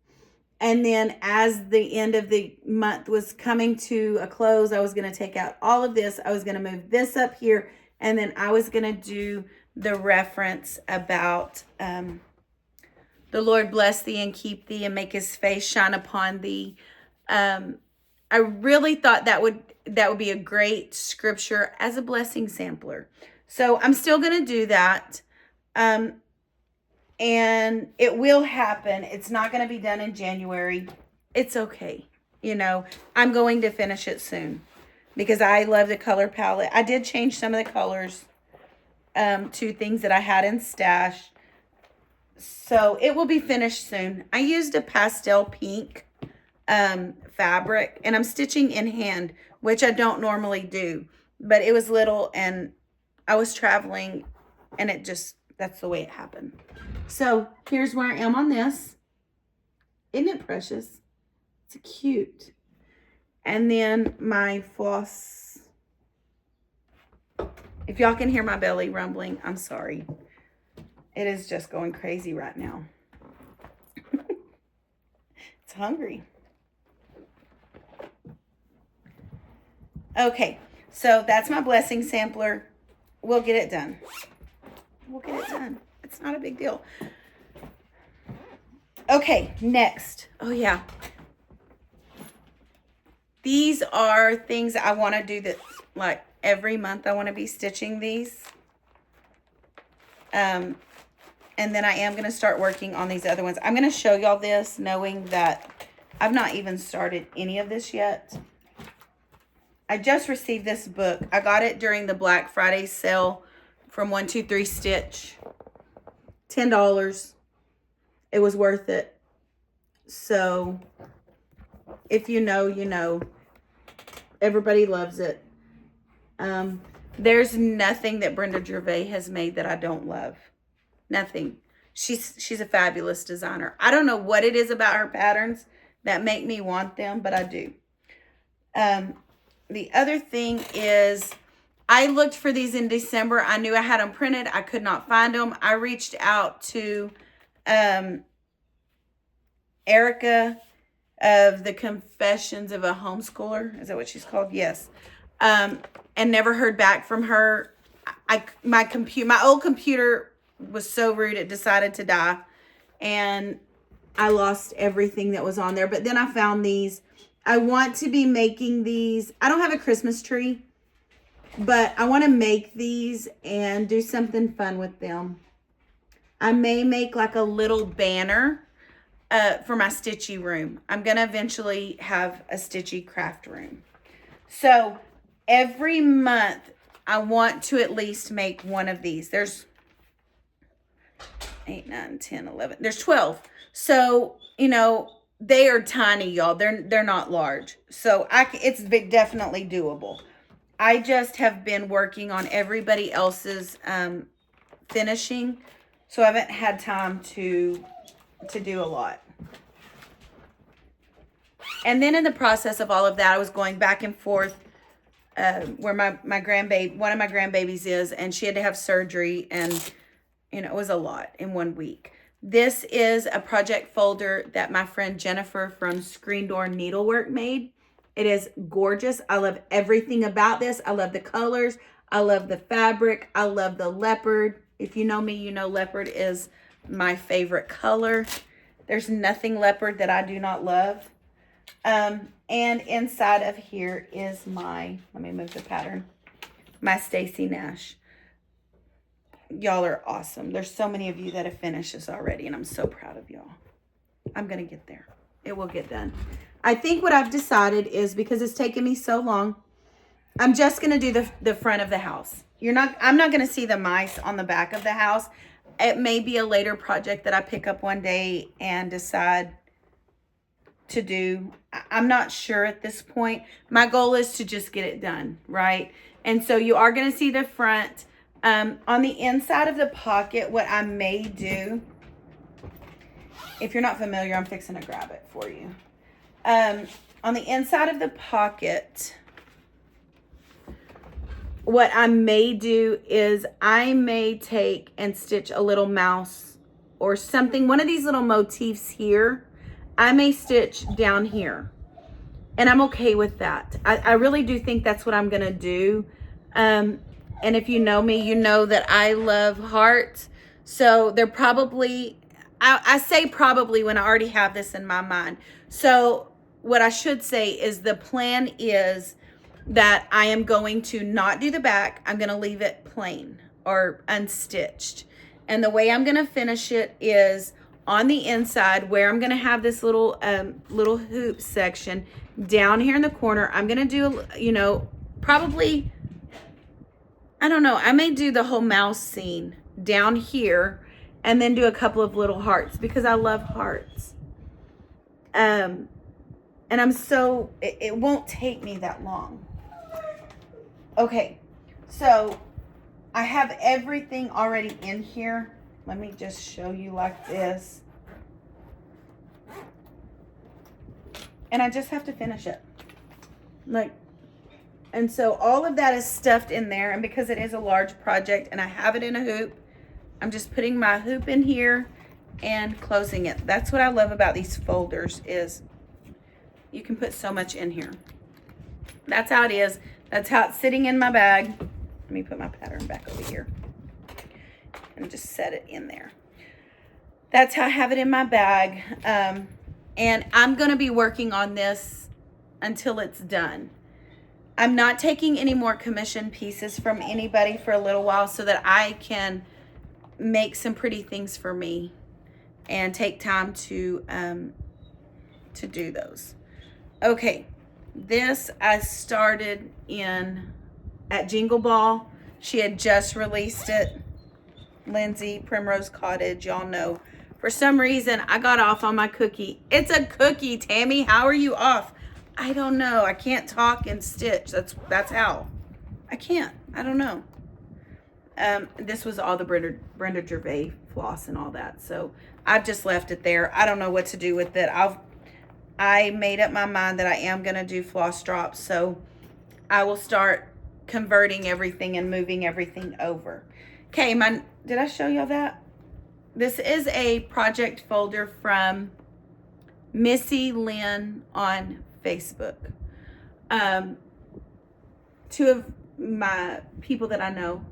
And then as the end of the month was coming to a close, I was going to take out all of this. I was going to move this up here. And then I was going to do the reference about the Lord bless thee and keep thee and make his face shine upon thee. I really thought that would be a great scripture as a blessing sampler. So I'm still going to do that. And it will happen. It's not going to be done in January. It's okay. You know, I'm going to finish it soon because I love the color palette. I did change some of the colors to things that I had in stash. So it will be finished soon. I used a pastel pink fabric and I'm stitching in hand, which I don't normally do, but it was little and I was traveling and that's the way it happened. So here's where I am on this. Isn't it precious? It's cute. And then my floss. If y'all can hear my belly rumbling, I'm sorry. It is just going crazy right now. It's hungry. Okay, so that's my blessing sampler. We'll get it done. We'll get it done. It's not a big deal. Okay, next. Oh, yeah. These are things I want to do that, like, every month I want to be stitching these. And then I am going to start working on these other ones. I'm going to show y'all this, knowing that I've not even started any of this yet. I just received this book. I got it during the Black Friday sale from 123 Stitch. $10. It was worth it. So, if you know, you know. Everybody loves it. There's nothing that Brenda Gervais has made that I don't love. Nothing. She's a fabulous designer. I don't know what it is about her patterns that make me want them, but I do. The other thing is, I looked for these in December. I knew I had them printed. I could not find them. I reached out to Erica of the Confessions of a Homeschooler. Is that what she's called? Yes. And never heard back from her. My old computer was so rude it decided to die. And I lost everything that was on there. But then I found these. I want to be making these. I don't have a Christmas tree, but I want to make these and do something fun with them. I may make like a little banner for my stitchy room. I'm going to eventually have a stitchy craft room. So every month I want to at least make one of these. There's 8, 9, 10, 11. There's 12. So, you know, they are tiny, y'all. They're not large. So it's definitely doable. I just have been working on everybody else's finishing. So I haven't had time to do a lot. And then in the process of all of that, I was going back and forth where my grandbaby, one of my grandbabies is, and she had to have surgery, and it was a lot in 1 week. This is a project folder that my friend Jennifer from Screen Door Needlework made. It is gorgeous. I love everything about this. I love the colors. I love the fabric. I love the leopard. If you know me, you know leopard is my favorite color. There's nothing leopard that I do not love. And inside of here is my, let me move the pattern, my Stacy Nash. Y'all are awesome. There's so many of you that have finished this already, and I'm so proud of y'all. I'm going to get there. It will get done. I think what I've decided is, because it's taken me so long, I'm just going to do the front of the house. I'm not going to see the mice on the back of the house. It may be a later project that I pick up one day and decide to do. I'm not sure at this point. My goal is to just get it done, right? And so you are going to see the front. On the inside of the pocket, what I may do, if you're not familiar, I'm fixing to grab it for you. On the inside of the pocket, what I may do is I may take and stitch a little mouse or something, one of these little motifs here. I may stitch down here, and I'm okay with that. I really do think that's what I'm going to do. And if you know me, you know that I love hearts. So they're probably, I say probably when I already have this in my mind. So what I should say is the plan is that I am going to not do the back. I'm going to leave it plain or unstitched. And the way I'm going to finish it is on the inside, where I'm going to have this little little hoop section down here in the corner. I'm going to do, probably, I don't know, I may do the whole mouse scene down here and then do a couple of little hearts because I love hearts. And it won't take me that long. Okay, so I have everything already in here. Let me just show you like this. And I just have to finish it. And so all of that is stuffed in there. And because it is a large project and I have it in a hoop, I'm just putting my hoop in here and closing it. That's what I love about these folders is you can put so much in here. That's how it is. That's how it's sitting in my bag. Let me put my pattern back over here and just set it in there. That's how I have it in my bag. And I'm going to be working on this until it's done. I'm not taking any more commission pieces from anybody for a little while so that I can make some pretty things for me and take time to do those. Okay, this I started at Jingle Ball. She had just released it. Lindsay, Primrose Cottage, y'all know. For some reason, I got off on my cookie. It's a cookie, Tammy. How are you off? I don't know. I can't talk and stitch. That's how. I can't. I don't know. This was all the Brenda Gervais floss and all that. So I've just left it there. I don't know what to do with it. I made up my mind that I am going to do floss drops. So I will start converting everything and moving everything over. Okay, did I show y'all that? This is a project folder from Missy Lynn on Facebook. Two of my people that I know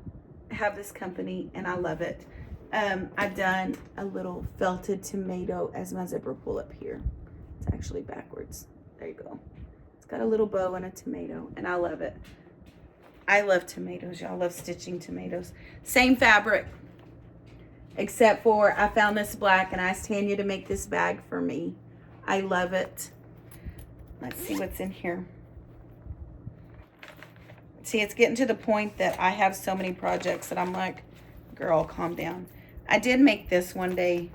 have this company and I love it. I've done a little felted tomato as my zipper pull up here. It's actually backwards. There you go. It's got a little bow and a tomato and I love it. I love tomatoes. Y'all love stitching tomatoes. Same fabric, except for I found this black and I asked Tanya to make this bag for me. I love it. Let's see what's in here. See, it's getting to the point that I have so many projects that I'm like, girl, calm down. I did make this one day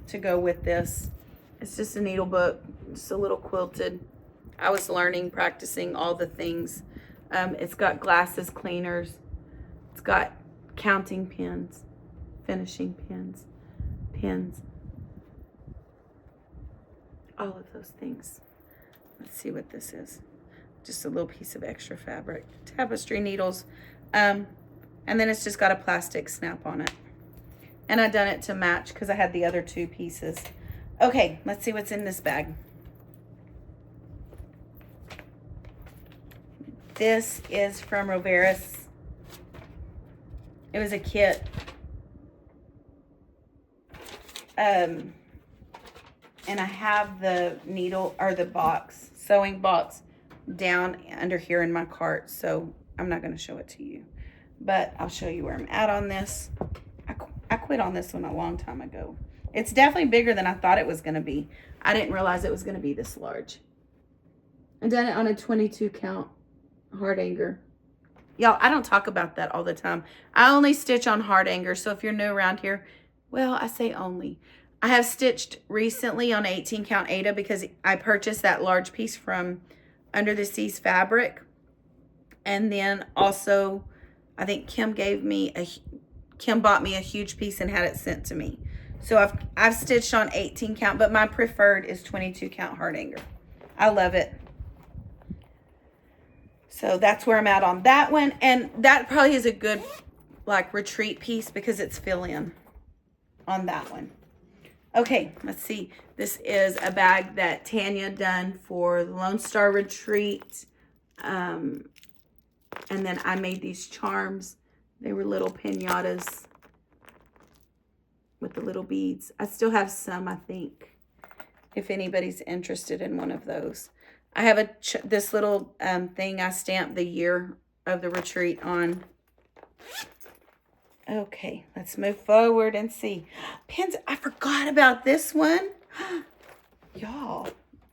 to go with this. It's just a needle book, just a little quilted. I was learning, practicing all the things. It's got glasses cleaners. It's got counting pins, finishing pins, all of those things. Let's see what this is. just a little piece of extra fabric. Tapestry needles. And then it's just got a plastic snap on it. And I done it to match because I had the other 2 pieces. Okay, let's see what's in this bag. This is from Roveris. It was a kit. And I have the needle or the box, sewing box, down under here in my cart, so I'm not going to show it to you, but I'll show you where I'm at on this. I quit on this one a long time ago. It's definitely bigger than I thought it was going to be. I didn't realize it was going to be this large. I done it on a 22 count hard anger. Y'all, I don't talk about that all the time. I only stitch on hard anger, so if you're new around here, well, I say only. I have stitched recently on 18 count Aida because I purchased that large piece from Under the Seas Fabric. And then also, I think Kim bought me a huge piece and had it sent to me. So I've stitched on 18 count, but my preferred is 22 count hard anger. I love it. So that's where I'm at on that one. And that probably is a good like retreat piece because it's fill in on that one. Okay, let's see. This is a bag that Tanya done for the Lone Star Retreat. And then I made these charms. They were little piñatas with the little beads. I still have some, I think, if anybody's interested in one of those. I have this little thing I stamped the year of the retreat on. Okay, let's move forward and see. Pins, I forgot about this one. Y'all,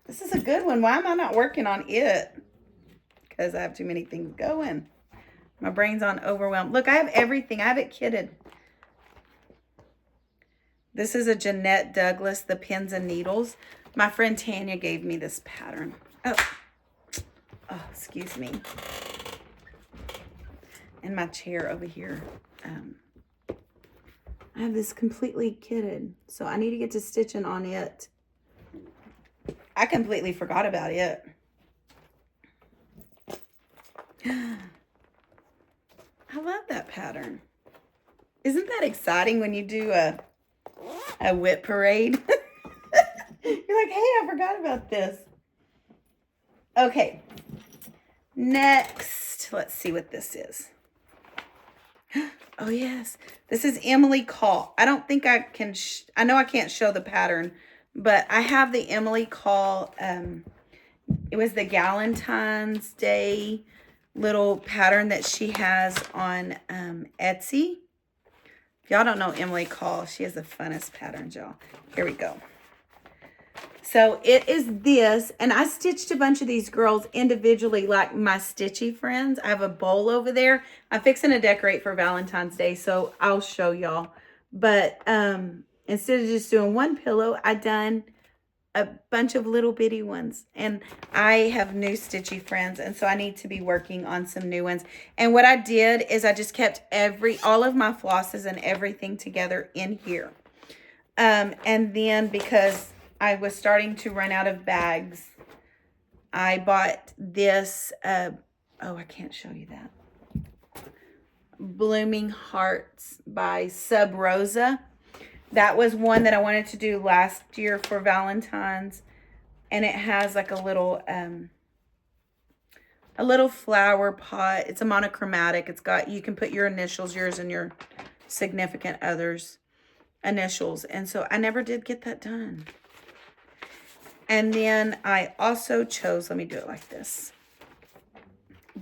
this is a good one. Why am I not working on it? Because I have too many things going. My brain's on overwhelm. Look, I have everything. I have it kitted. This is a Jeanette Douglas, the Pins and Needles. My friend Tanya gave me this pattern. Oh, excuse me. And my chair over here. I have this completely kitted, so I need to get to stitching on it. I completely forgot about it. I love that pattern. Isn't that exciting when you do a WIP parade? You're like, hey, I forgot about this. Okay. Next, let's see what this is. Oh, yes. This is Emily Call. I don't think I can, I know I can't show the pattern, but I have the Emily Call. It was the Galentine's Day little pattern that she has on Etsy. If y'all don't know Emily Call, she has the funnest patterns, y'all. Here we go. So it is this, and I stitched a bunch of these girls individually like my stitchy friends. I have a bowl over there. I'm fixing to decorate for Valentine's Day, so I'll show y'all. But instead of just doing one pillow, I done a bunch of little bitty ones. And I have new stitchy friends, and so I need to be working on some new ones. And what I did is I just kept all of my flosses and everything together in here. And then because I was starting to run out of bags, I bought this, oh, I can't show you that. Blooming Hearts by Sub Rosa. That was one that I wanted to do last year for Valentine's. And it has like a little flower pot. It's a monochromatic. It's got, you can put your initials, yours and your significant other's initials. And so I never did get that done. And then I also chose, let me do it like this.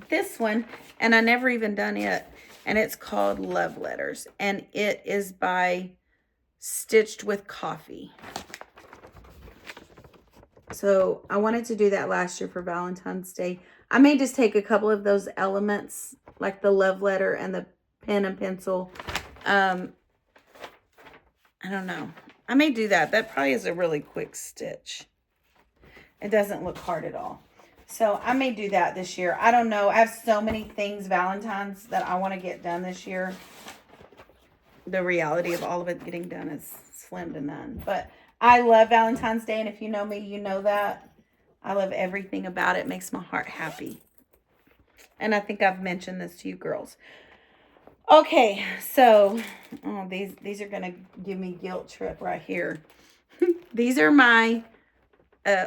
This one, and I never even done it. And it's called Love Letters. And it is by Stitched with Coffee. So I wanted to do that last year for Valentine's Day. I may just take a couple of those elements, like the love letter and the pen and pencil. I don't know. I may do that. That probably is a really quick stitch. It doesn't look hard at all. So I may do that this year. I don't know. I have so many things, Valentine's, that I want to get done this year. The reality of all of it getting done is slim to none. But I love Valentine's Day. And if you know me, you know that. I love everything about it. It makes my heart happy. And I think I've mentioned this to you girls. Okay, so these are gonna give me guilt trip right here. These are my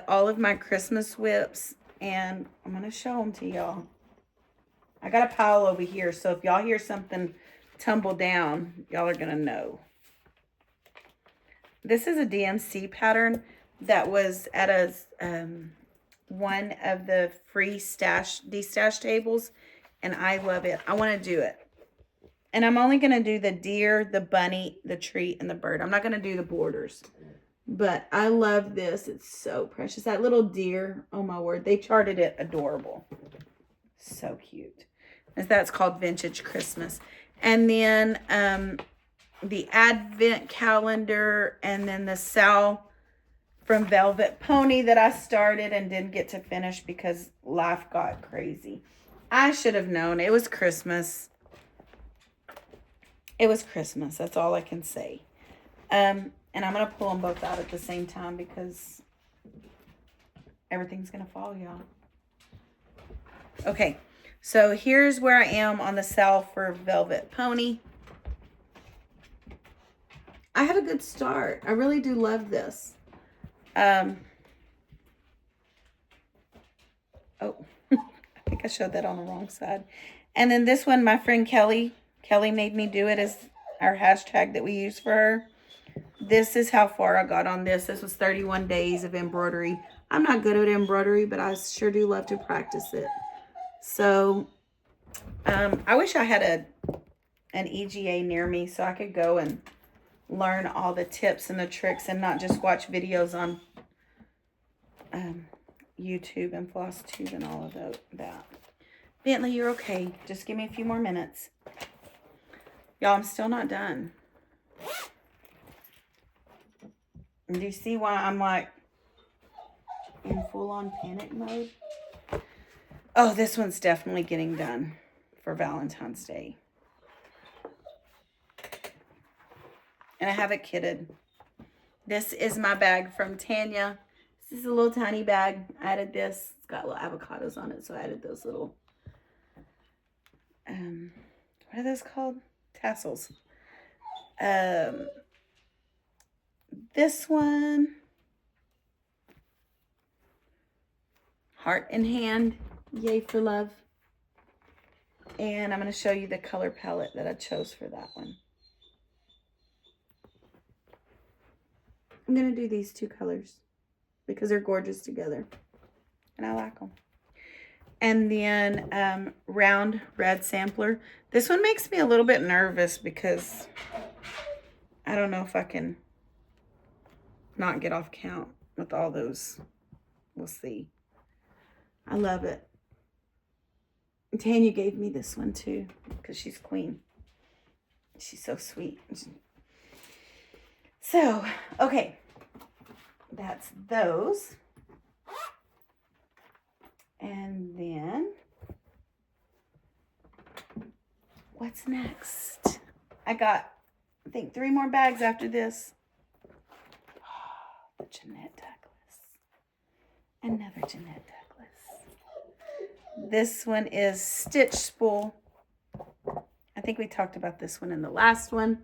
all of my Christmas whips, and I'm gonna show them to y'all. I got a pile over here, so if y'all hear something tumble down, y'all are gonna know. This is a DMC pattern that was at a one of the free destash tables, and I love it. I want to do it. And I'm only going to do the deer, the bunny, the tree, and the bird. I'm not going to do the borders. But I love this. It's so precious. That little deer, oh my word. They charted it adorable. So cute. And that's called Vintage Christmas. And then the Advent calendar, and then the Sal from Velvet Pony that I started and didn't get to finish because life got crazy. I should have known. It was Christmas. It was Christmas. That's all I can say. And I'm going to pull them both out at the same time because everything's going to fall, y'all. Okay. So here's where I am on the Sal for Velvet Pony. I had a good start. I really do love this. Oh, I think I showed that on the wrong side. And then this one, my friend Kelly made me do it as our hashtag that we use for her. This is how far I got on this. This was 31 days of embroidery. I'm not good at embroidery, but I sure do love to practice it. So, I wish I had an EGA near me so I could go and learn all the tips and the tricks and not just watch videos on YouTube and Flosstubers and all of that. Bentley, you're okay. Just give me a few more minutes. Y'all, I'm still not done. And do you see why I'm like in full-on panic mode? Oh, this one's definitely getting done for Valentine's Day. And I have it kitted. This is my bag from Tanya. This is a little tiny bag. I added this. It's got little avocados on it, so I added those little, what are those called? Tassels. This one, heart in hand, yay for love. And I'm going to show you the color palette that I chose for that one. I'm going to do these two colors because they're gorgeous together. And I like them. And then round red sampler. This one makes me a little bit nervous because I don't know if I can not get off count with all those. We'll see. I love it. Tanya gave me this one too because she's queen. She's so sweet. So, okay. That's those. And then, what's next? I got, I think, 3 more bags after this. Oh, the Jeanette Douglas. Another Jeanette Douglas. This one is Stitch Spool. I think we talked about this one in the last one.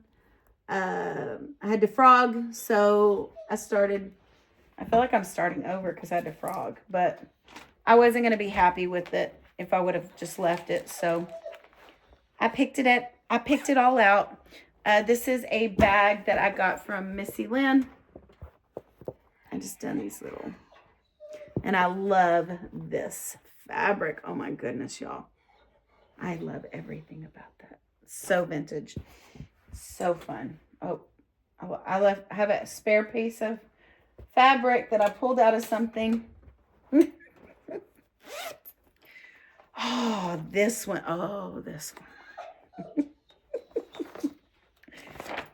I had to frog, so I feel like I'm starting over because I had to frog, but I wasn't going to be happy with it if I would have just left it. So I picked it all out. This is a bag that I got from Missy Lynn. I just done these little, and I love this fabric. Oh my goodness, y'all. I love everything about that. So vintage. So fun. Oh, I have a spare piece of fabric that I pulled out of something. Oh, this one. Oh, this one.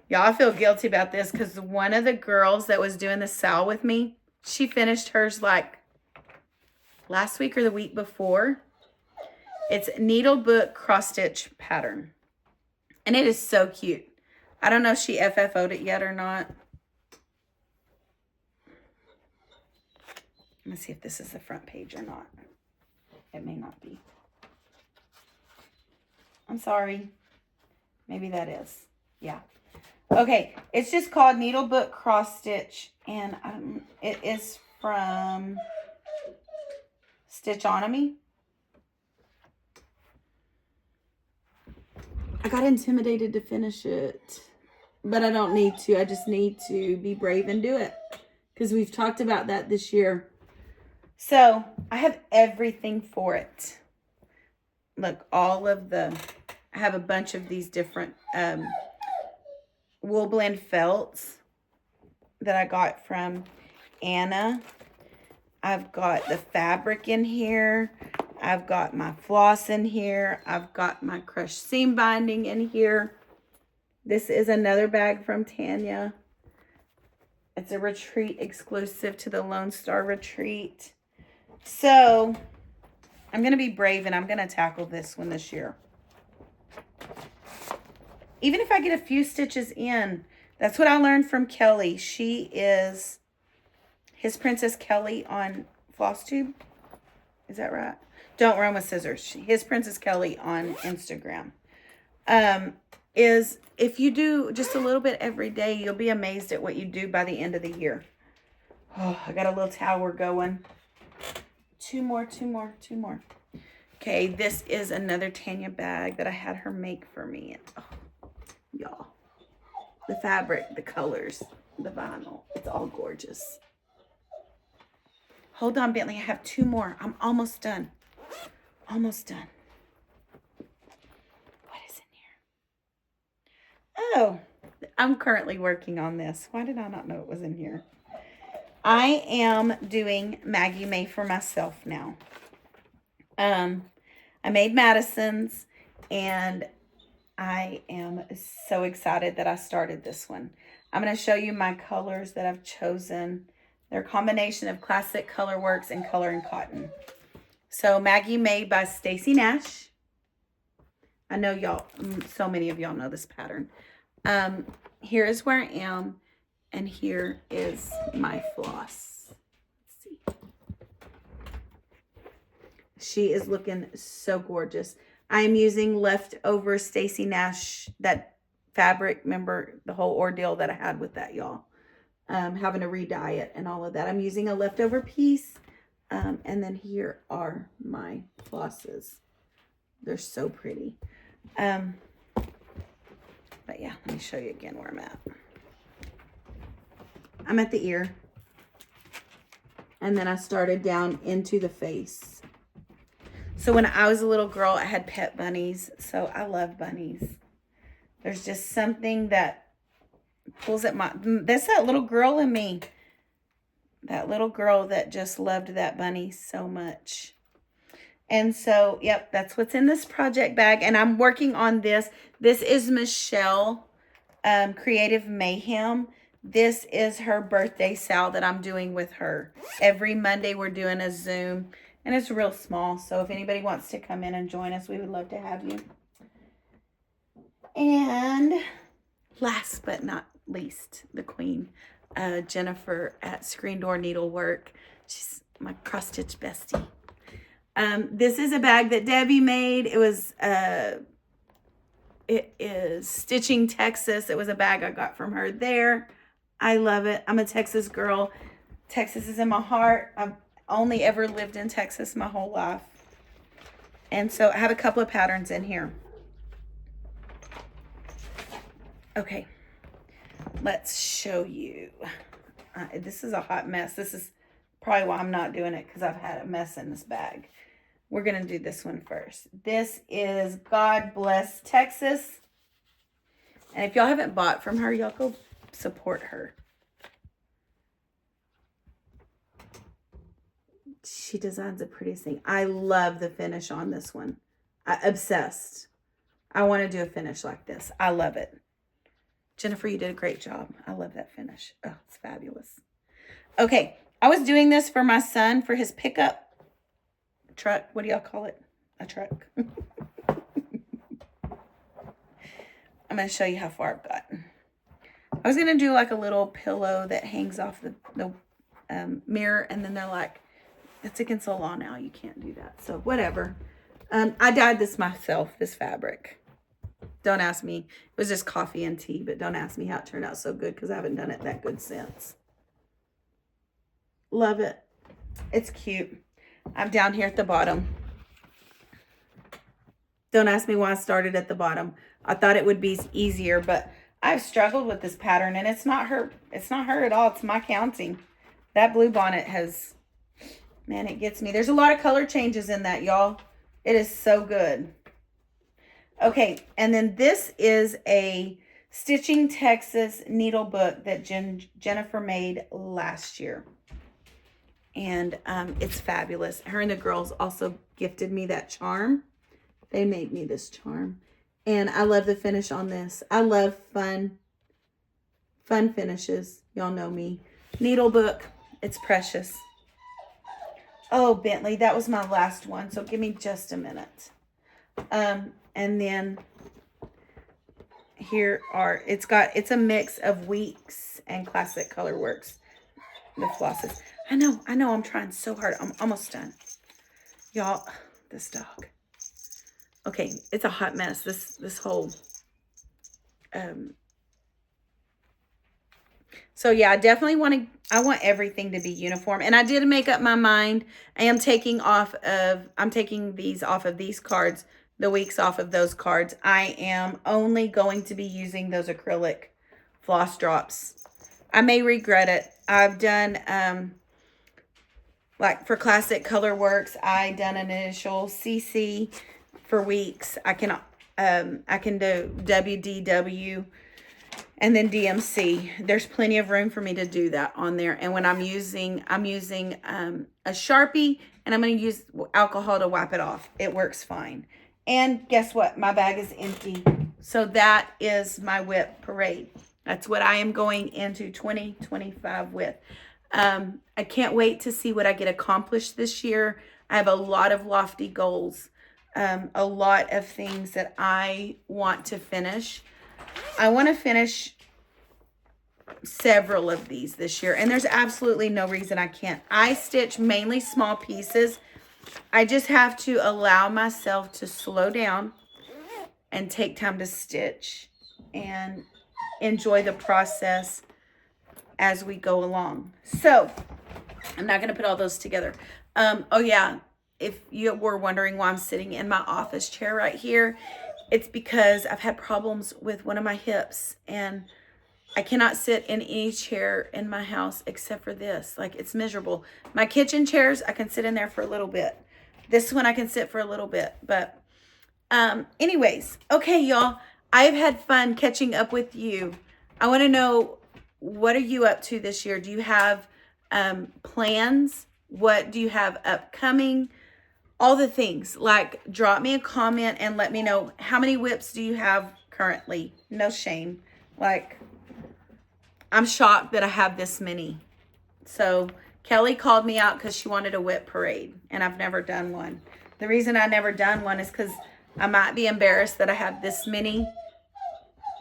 Y'all, I feel guilty about this because one of the girls that was doing the Sal with me, she finished hers like last week or the week before. It's needle book cross stitch pattern. And it is so cute. I don't know if she FFO'd it yet or not. Let me see if this is the front page or not. It may not be. I'm sorry. Maybe that is. Yeah. Okay. It's just called Needle Book Cross Stitch. And it is from Stitchonomy. I got intimidated to finish it. But I don't need to. I just need to be brave and do it. Because we've talked about that this year. So, I have everything for it. Look, I have a bunch of these different wool blend felts that I got from Anna. I've got the fabric in here. I've got my floss in here. I've got my crushed seam binding in here. This is another bag from Tanya. It's a retreat exclusive to the Lone Star Retreat. So, I'm going to be brave and I'm going to tackle this one this year. Even if I get a few stitches in, that's what I learned from Kelly. She is His Princess Kelly on Flosstube. Is that right? Don't run with scissors. His Princess Kelly on Instagram. Is if you do just a little bit every day, you'll be amazed at what you do by the end of the year. Oh, I got a little tower going. Two more. Okay, this is another Tanya bag that I had her make for me. Oh, y'all. The fabric, the colors, the vinyl. It's all gorgeous. Hold on, Bentley. I have two more. I'm almost done. Almost done. What is in here? Oh, I'm currently working on this. Why did I not know it was in here? I am doing Maggie May for myself now. I made Madison's and I am so excited that I started this one. I'm going to show you my colors that I've chosen. They're a combination of Classic Colorworks and Color and Cotton. So Maggie Made by Stacy Nash. I know y'all, so many of y'all know this pattern. Here is where I am, and here is my floss. Let's see. She is looking so gorgeous. I am using leftover Stacy Nash, that fabric. Remember the whole ordeal that I had with that, y'all. Having to re-dye it and all of that. I'm using a leftover piece. And then here are my flosses. They're so pretty. But yeah, let me show you again where I'm at. I'm at the ear. And then I started down into the face. So when I was a little girl, I had pet bunnies. So I love bunnies. There's just something that pulls at that's that little girl in me. That little girl that just loved that bunny so much. And so, yep, that's what's in this project bag. And I'm working on this. This is Michelle Creative Mayhem. This is her birthday sale that I'm doing with her. Every Monday we're doing a Zoom. And it's real small. So if anybody wants to come in and join us, we would love to have you. And last but not least, the queen, Jennifer at Screen Door Needlework. She's my cross-stitch bestie. This is a bag that Debbie made. It is Stitching Texas. It was a bag I got from her there. I love it. I'm a Texas girl. Texas is in my heart. I've only ever lived in Texas my whole life. And so I have a couple of patterns in here. Okay. Let's show you. This is a hot mess. This is probably why I'm not doing it, because I've had a mess in this bag. We're going to do this one first. This is God Bless Texas. And if y'all haven't bought from her, y'all go support her. She designs the prettiest thing. I love the finish on this one. Obsessed. I want to do a finish like this. I love it. Jennifer, you did a great job. I love that finish. Oh, it's fabulous. Okay, I was doing this for my son for his pickup truck. What do y'all call it? A truck. I'm going to show you how far I've gotten. I was going to do like a little pillow that hangs off the mirror, and then they're like, it's against the law now. You can't do that. So whatever. I dyed this myself, this fabric. Don't ask me. It was just coffee and tea, but don't ask me how it turned out so good because I haven't done it that good since. Love it. It's cute. I'm down here at the bottom. Don't ask me why I started at the bottom. I thought it would be easier, but I've struggled with this pattern, and it's not her. It's not her at all. It's my counting. That blue bonnet has, man, it gets me. There's a lot of color changes in that, y'all. It is so good. Okay, and then this is a Stitching Texas needle book that Jennifer made last year. And it's fabulous. Her and the girls also gifted me that charm. They made me this charm. And I love the finish on this. I love fun finishes. Y'all know me. Needle book. It's precious. Oh, Bentley, that was my last one. So give me just a minute. And then here are, it's a mix of Weeks and Classic Colorworks. The flosses. I know, I'm trying so hard. I'm almost done. Y'all, this dog. Okay, it's a hot mess. This whole, so yeah, I definitely I want everything to be uniform. And I did make up my mind. I'm taking these off of these cards, the Weeks off of those cards. I am only going to be using those acrylic floss drops. I may regret it. I've done, like for Classic Colorworks, I done an initial CC for Weeks. I can do WDW and then DMC. There's plenty of room for me to do that on there. And when I'm using a Sharpie, and I'm going to use alcohol to wipe it off. It works fine. And guess what? My bag is empty. So that is my WIP parade. That's what I am going into 2025 with. I can't wait to see what I get accomplished this year. I have a lot of lofty goals. A lot of things that I want to finish. I want to finish several of these this year. And there's absolutely no reason I can't. I stitch mainly small pieces. I just have to allow myself to slow down and take time to stitch and enjoy the process as we go along. So I'm not going to put all those together. Oh yeah, if you were wondering why I'm sitting in my office chair right here, it's because I've had problems with one of my hips, and I cannot sit in any chair in my house except for this. Like, it's miserable. My kitchen chairs, I can sit in there for a little bit. This one I can sit for a little bit. But anyways, okay, y'all, I've had fun catching up with you. I want to know, what are you up to this year? Do you have plans? What do you have upcoming? All the things. Like, drop me a comment and let me know, how many WIPs do you have currently? No shame. Like, I'm shocked that I have this many. So Kelly called me out because she wanted a WIP parade, and I've never done one. The reason I never done one is because I might be embarrassed that I have this many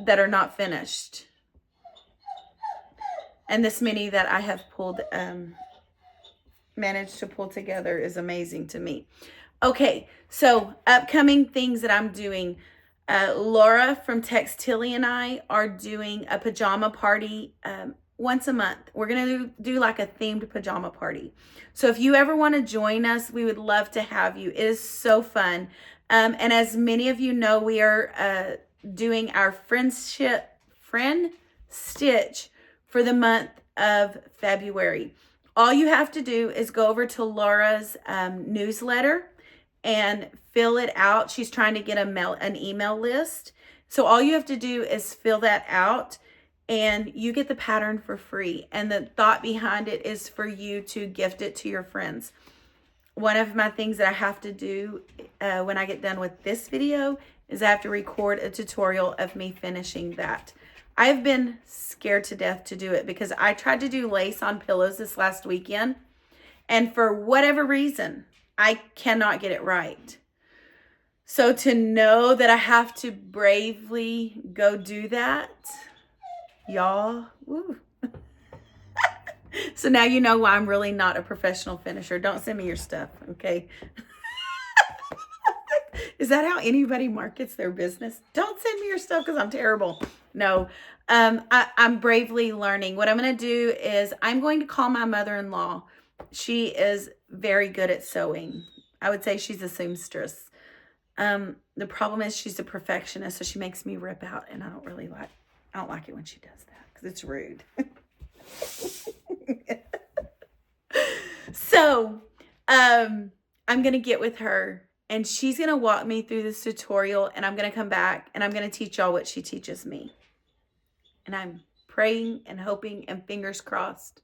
that are not finished. And this many that I have pulled, managed to pull together is amazing to me. Okay, so upcoming things that I'm doing. Laura from Textilly and I are doing a pajama party once a month. We're going to do like a themed pajama party. So if you ever want to join us, we would love to have you. It is so fun. And as many of you know, we are doing our friend stitch for the month of February. All you have to do is go over to Laura's newsletter and fill it out. She's trying to get an email list. So all you have to do is fill that out, and you get the pattern for free. And the thought behind it is for you to gift it to your friends. One of my things that I have to do when I get done with this video is I have to record a tutorial of me finishing that. I've been scared to death to do it because I tried to do lace on pillows this last weekend, and for whatever reason, I cannot get it right. So to know that I have to bravely go do that, y'all, woo. So now you know why I'm really not a professional finisher. Don't send me your stuff, okay? Is that how anybody markets their business? Don't send me your stuff because I'm terrible. No, I'm bravely learning. What I'm going to do is I'm going to call my mother-in-law. She is very good at sewing. I would say she's a seamstress. The problem is she's a perfectionist, so she makes me rip out, and I don't like it when she does that because it's rude. So, I'm going to get with her, and she's going to walk me through this tutorial, and I'm going to come back, and I'm going to teach y'all what she teaches me. And I'm praying and hoping and fingers crossed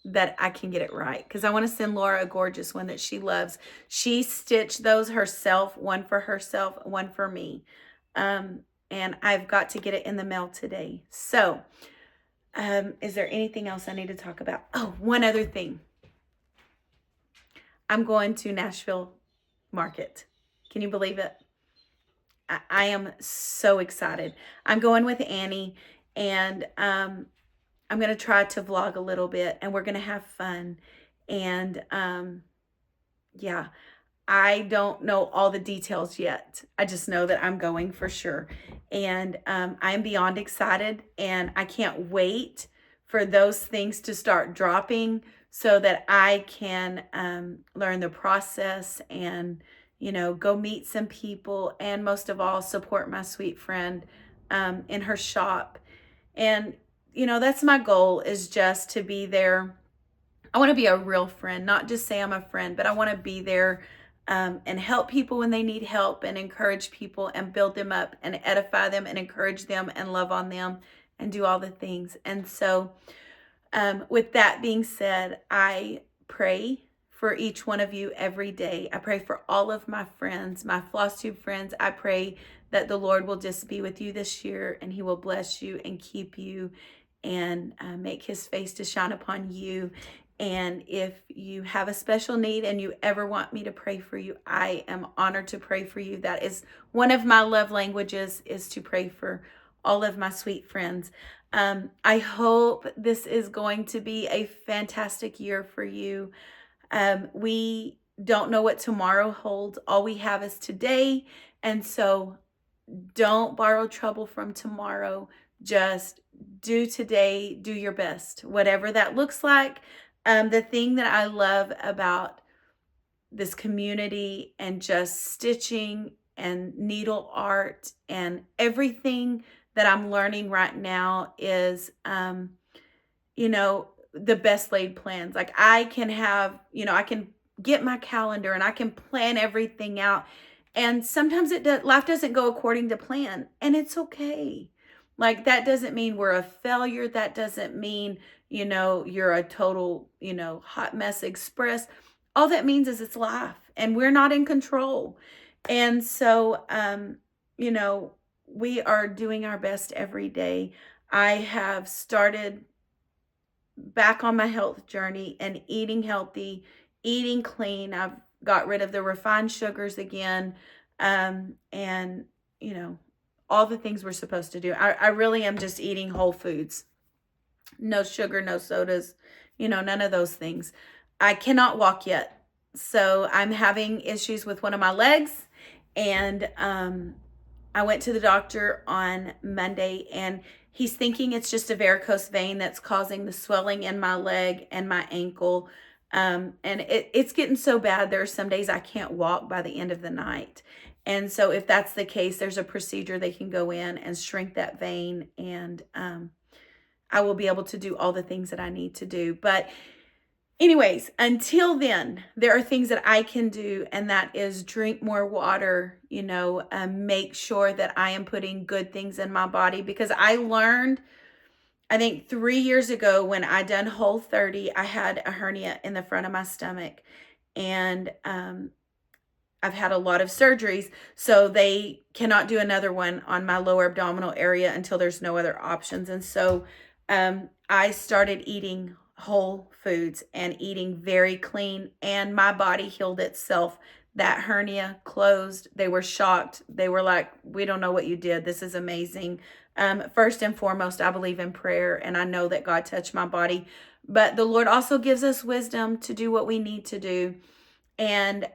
that I can get it right, because I want to send Laura a gorgeous one that she loves. She stitched those herself, one for herself, one for me. And I've got to get it in the mail today. So, is there anything else I need to talk about? Oh, one other thing. I'm going to Nashville Market. Can you believe it? I am so excited. I'm going with Annie, and I'm going to try to vlog a little bit, and we're going to have fun. And yeah, I don't know all the details yet. I just know that I'm going for sure. And I'm beyond excited, and I can't wait for those things to start dropping so that I can learn the process and, you know, go meet some people, and most of all, support my sweet friend in her shop. And, you know, that's my goal, is just to be there. I want to be a real friend, not just say I'm a friend, but I want to be there and help people when they need help, and encourage people and build them up and edify them and encourage them and love on them and do all the things. And so with that being said, I pray for each one of you every day. I pray for all of my friends, my Flosstube friends. I pray that the Lord will just be with you this year, and he will bless you and keep you and make his face to shine upon you. And if you have a special need and you ever want me to pray for you, I am honored to pray for you. That is one of my love languages, is to pray for all of my sweet friends. I hope this is going to be a fantastic year for you. We don't know what tomorrow holds. All we have is today. And so don't borrow trouble from tomorrow. Just do today, do your best, whatever that looks like. The thing that I love about this community and just stitching and needle art and everything that I'm learning right now is, you know, the best laid plans. Like I can have, you know, I can get my calendar and I can plan everything out. And sometimes life doesn't go according to plan, and it's okay. Like that doesn't mean we're a failure. That doesn't mean, you know, you're a total, you know, hot mess express. All that means is it's life, and we're not in control. And so, you know, we are doing our best every day. I have started back on my health journey and eating healthy, eating clean. I've got rid of the refined sugars again. And, you know, all the things we're supposed to do. I really am just eating whole foods. No sugar, no sodas, you know, none of those things. I cannot walk yet. So I'm having issues with one of my legs. And I went to the doctor on Monday, and he's thinking it's just a varicose vein that's causing the swelling in my leg and my ankle. And it's getting so bad. There are some days I can't walk by the end of the night. And so if that's the case, there's a procedure they can go in and shrink that vein, and I will be able to do all the things that I need to do. But anyways, until then, there are things that I can do, and that is drink more water, you know, make sure that I am putting good things in my body, because I learned, I think 3 years ago when I done Whole30, I had a hernia in the front of my stomach, and I've had a lot of surgeries, so they cannot do another one on my lower abdominal area until there's no other options. And so I started eating whole foods and eating very clean, and my body healed itself. That hernia closed. They were shocked. They were like, we don't know what you did. This is amazing. First and foremost, I believe in prayer, and I know that God touched my body, but the Lord also gives us wisdom to do what we need to do. And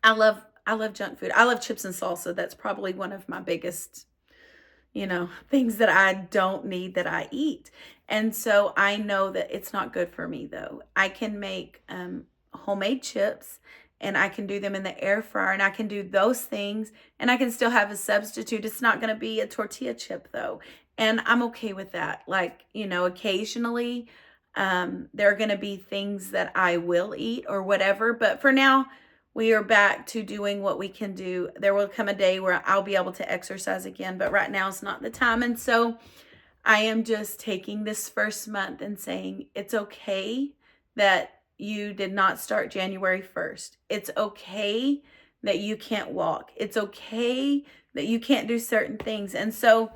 I I love junk food. I love chips and salsa. That's probably one of my biggest, things that I don't need that I eat. And so I know that it's not good for me though. I can make homemade chips and I can do them in the air fryer and I can do those things and I can still have a substitute. It's not going to be a tortilla chip though. And I'm okay with that. Like, occasionally there are going to be things that I will eat or whatever. But for now, we are back to doing what we can do. There will come a day where I'll be able to exercise again, but right now is not the time. And so I am just taking this first month and saying, it's okay that you did not start January 1st. It's okay that you can't walk. It's okay that you can't do certain things. And so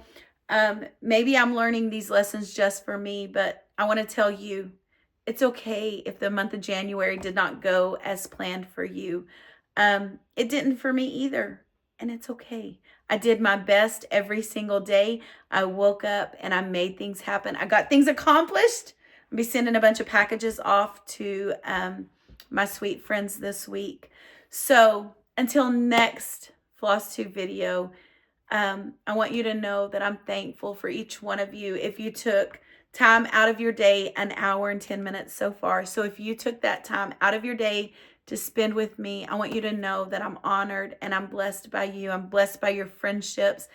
maybe I'm learning these lessons just for me, but I want to tell you, it's okay if the month of January did not go as planned for you. It didn't for me either, and it's okay. I did my best every single day. I woke up and I made things happen. I got things accomplished. I'll be sending a bunch of packages off to my sweet friends this week. So until next FlossTube video, I want you to know that I'm thankful for each one of you. If you took time out of your day, an hour and 10 minutes so far. So if you took that time out of your day to spend with me, I want you to know that I'm honored and I'm blessed by you. I'm blessed by your friendships.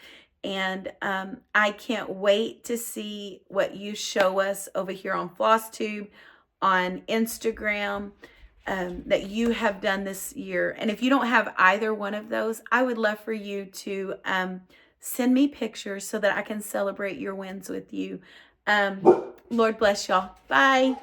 And I can't wait to see what you show us over here on FlossTube, on Instagram, that you have done this year. And if you don't have either one of those, I would love for you to send me pictures so that I can celebrate your wins with you. Lord bless y'all. Bye.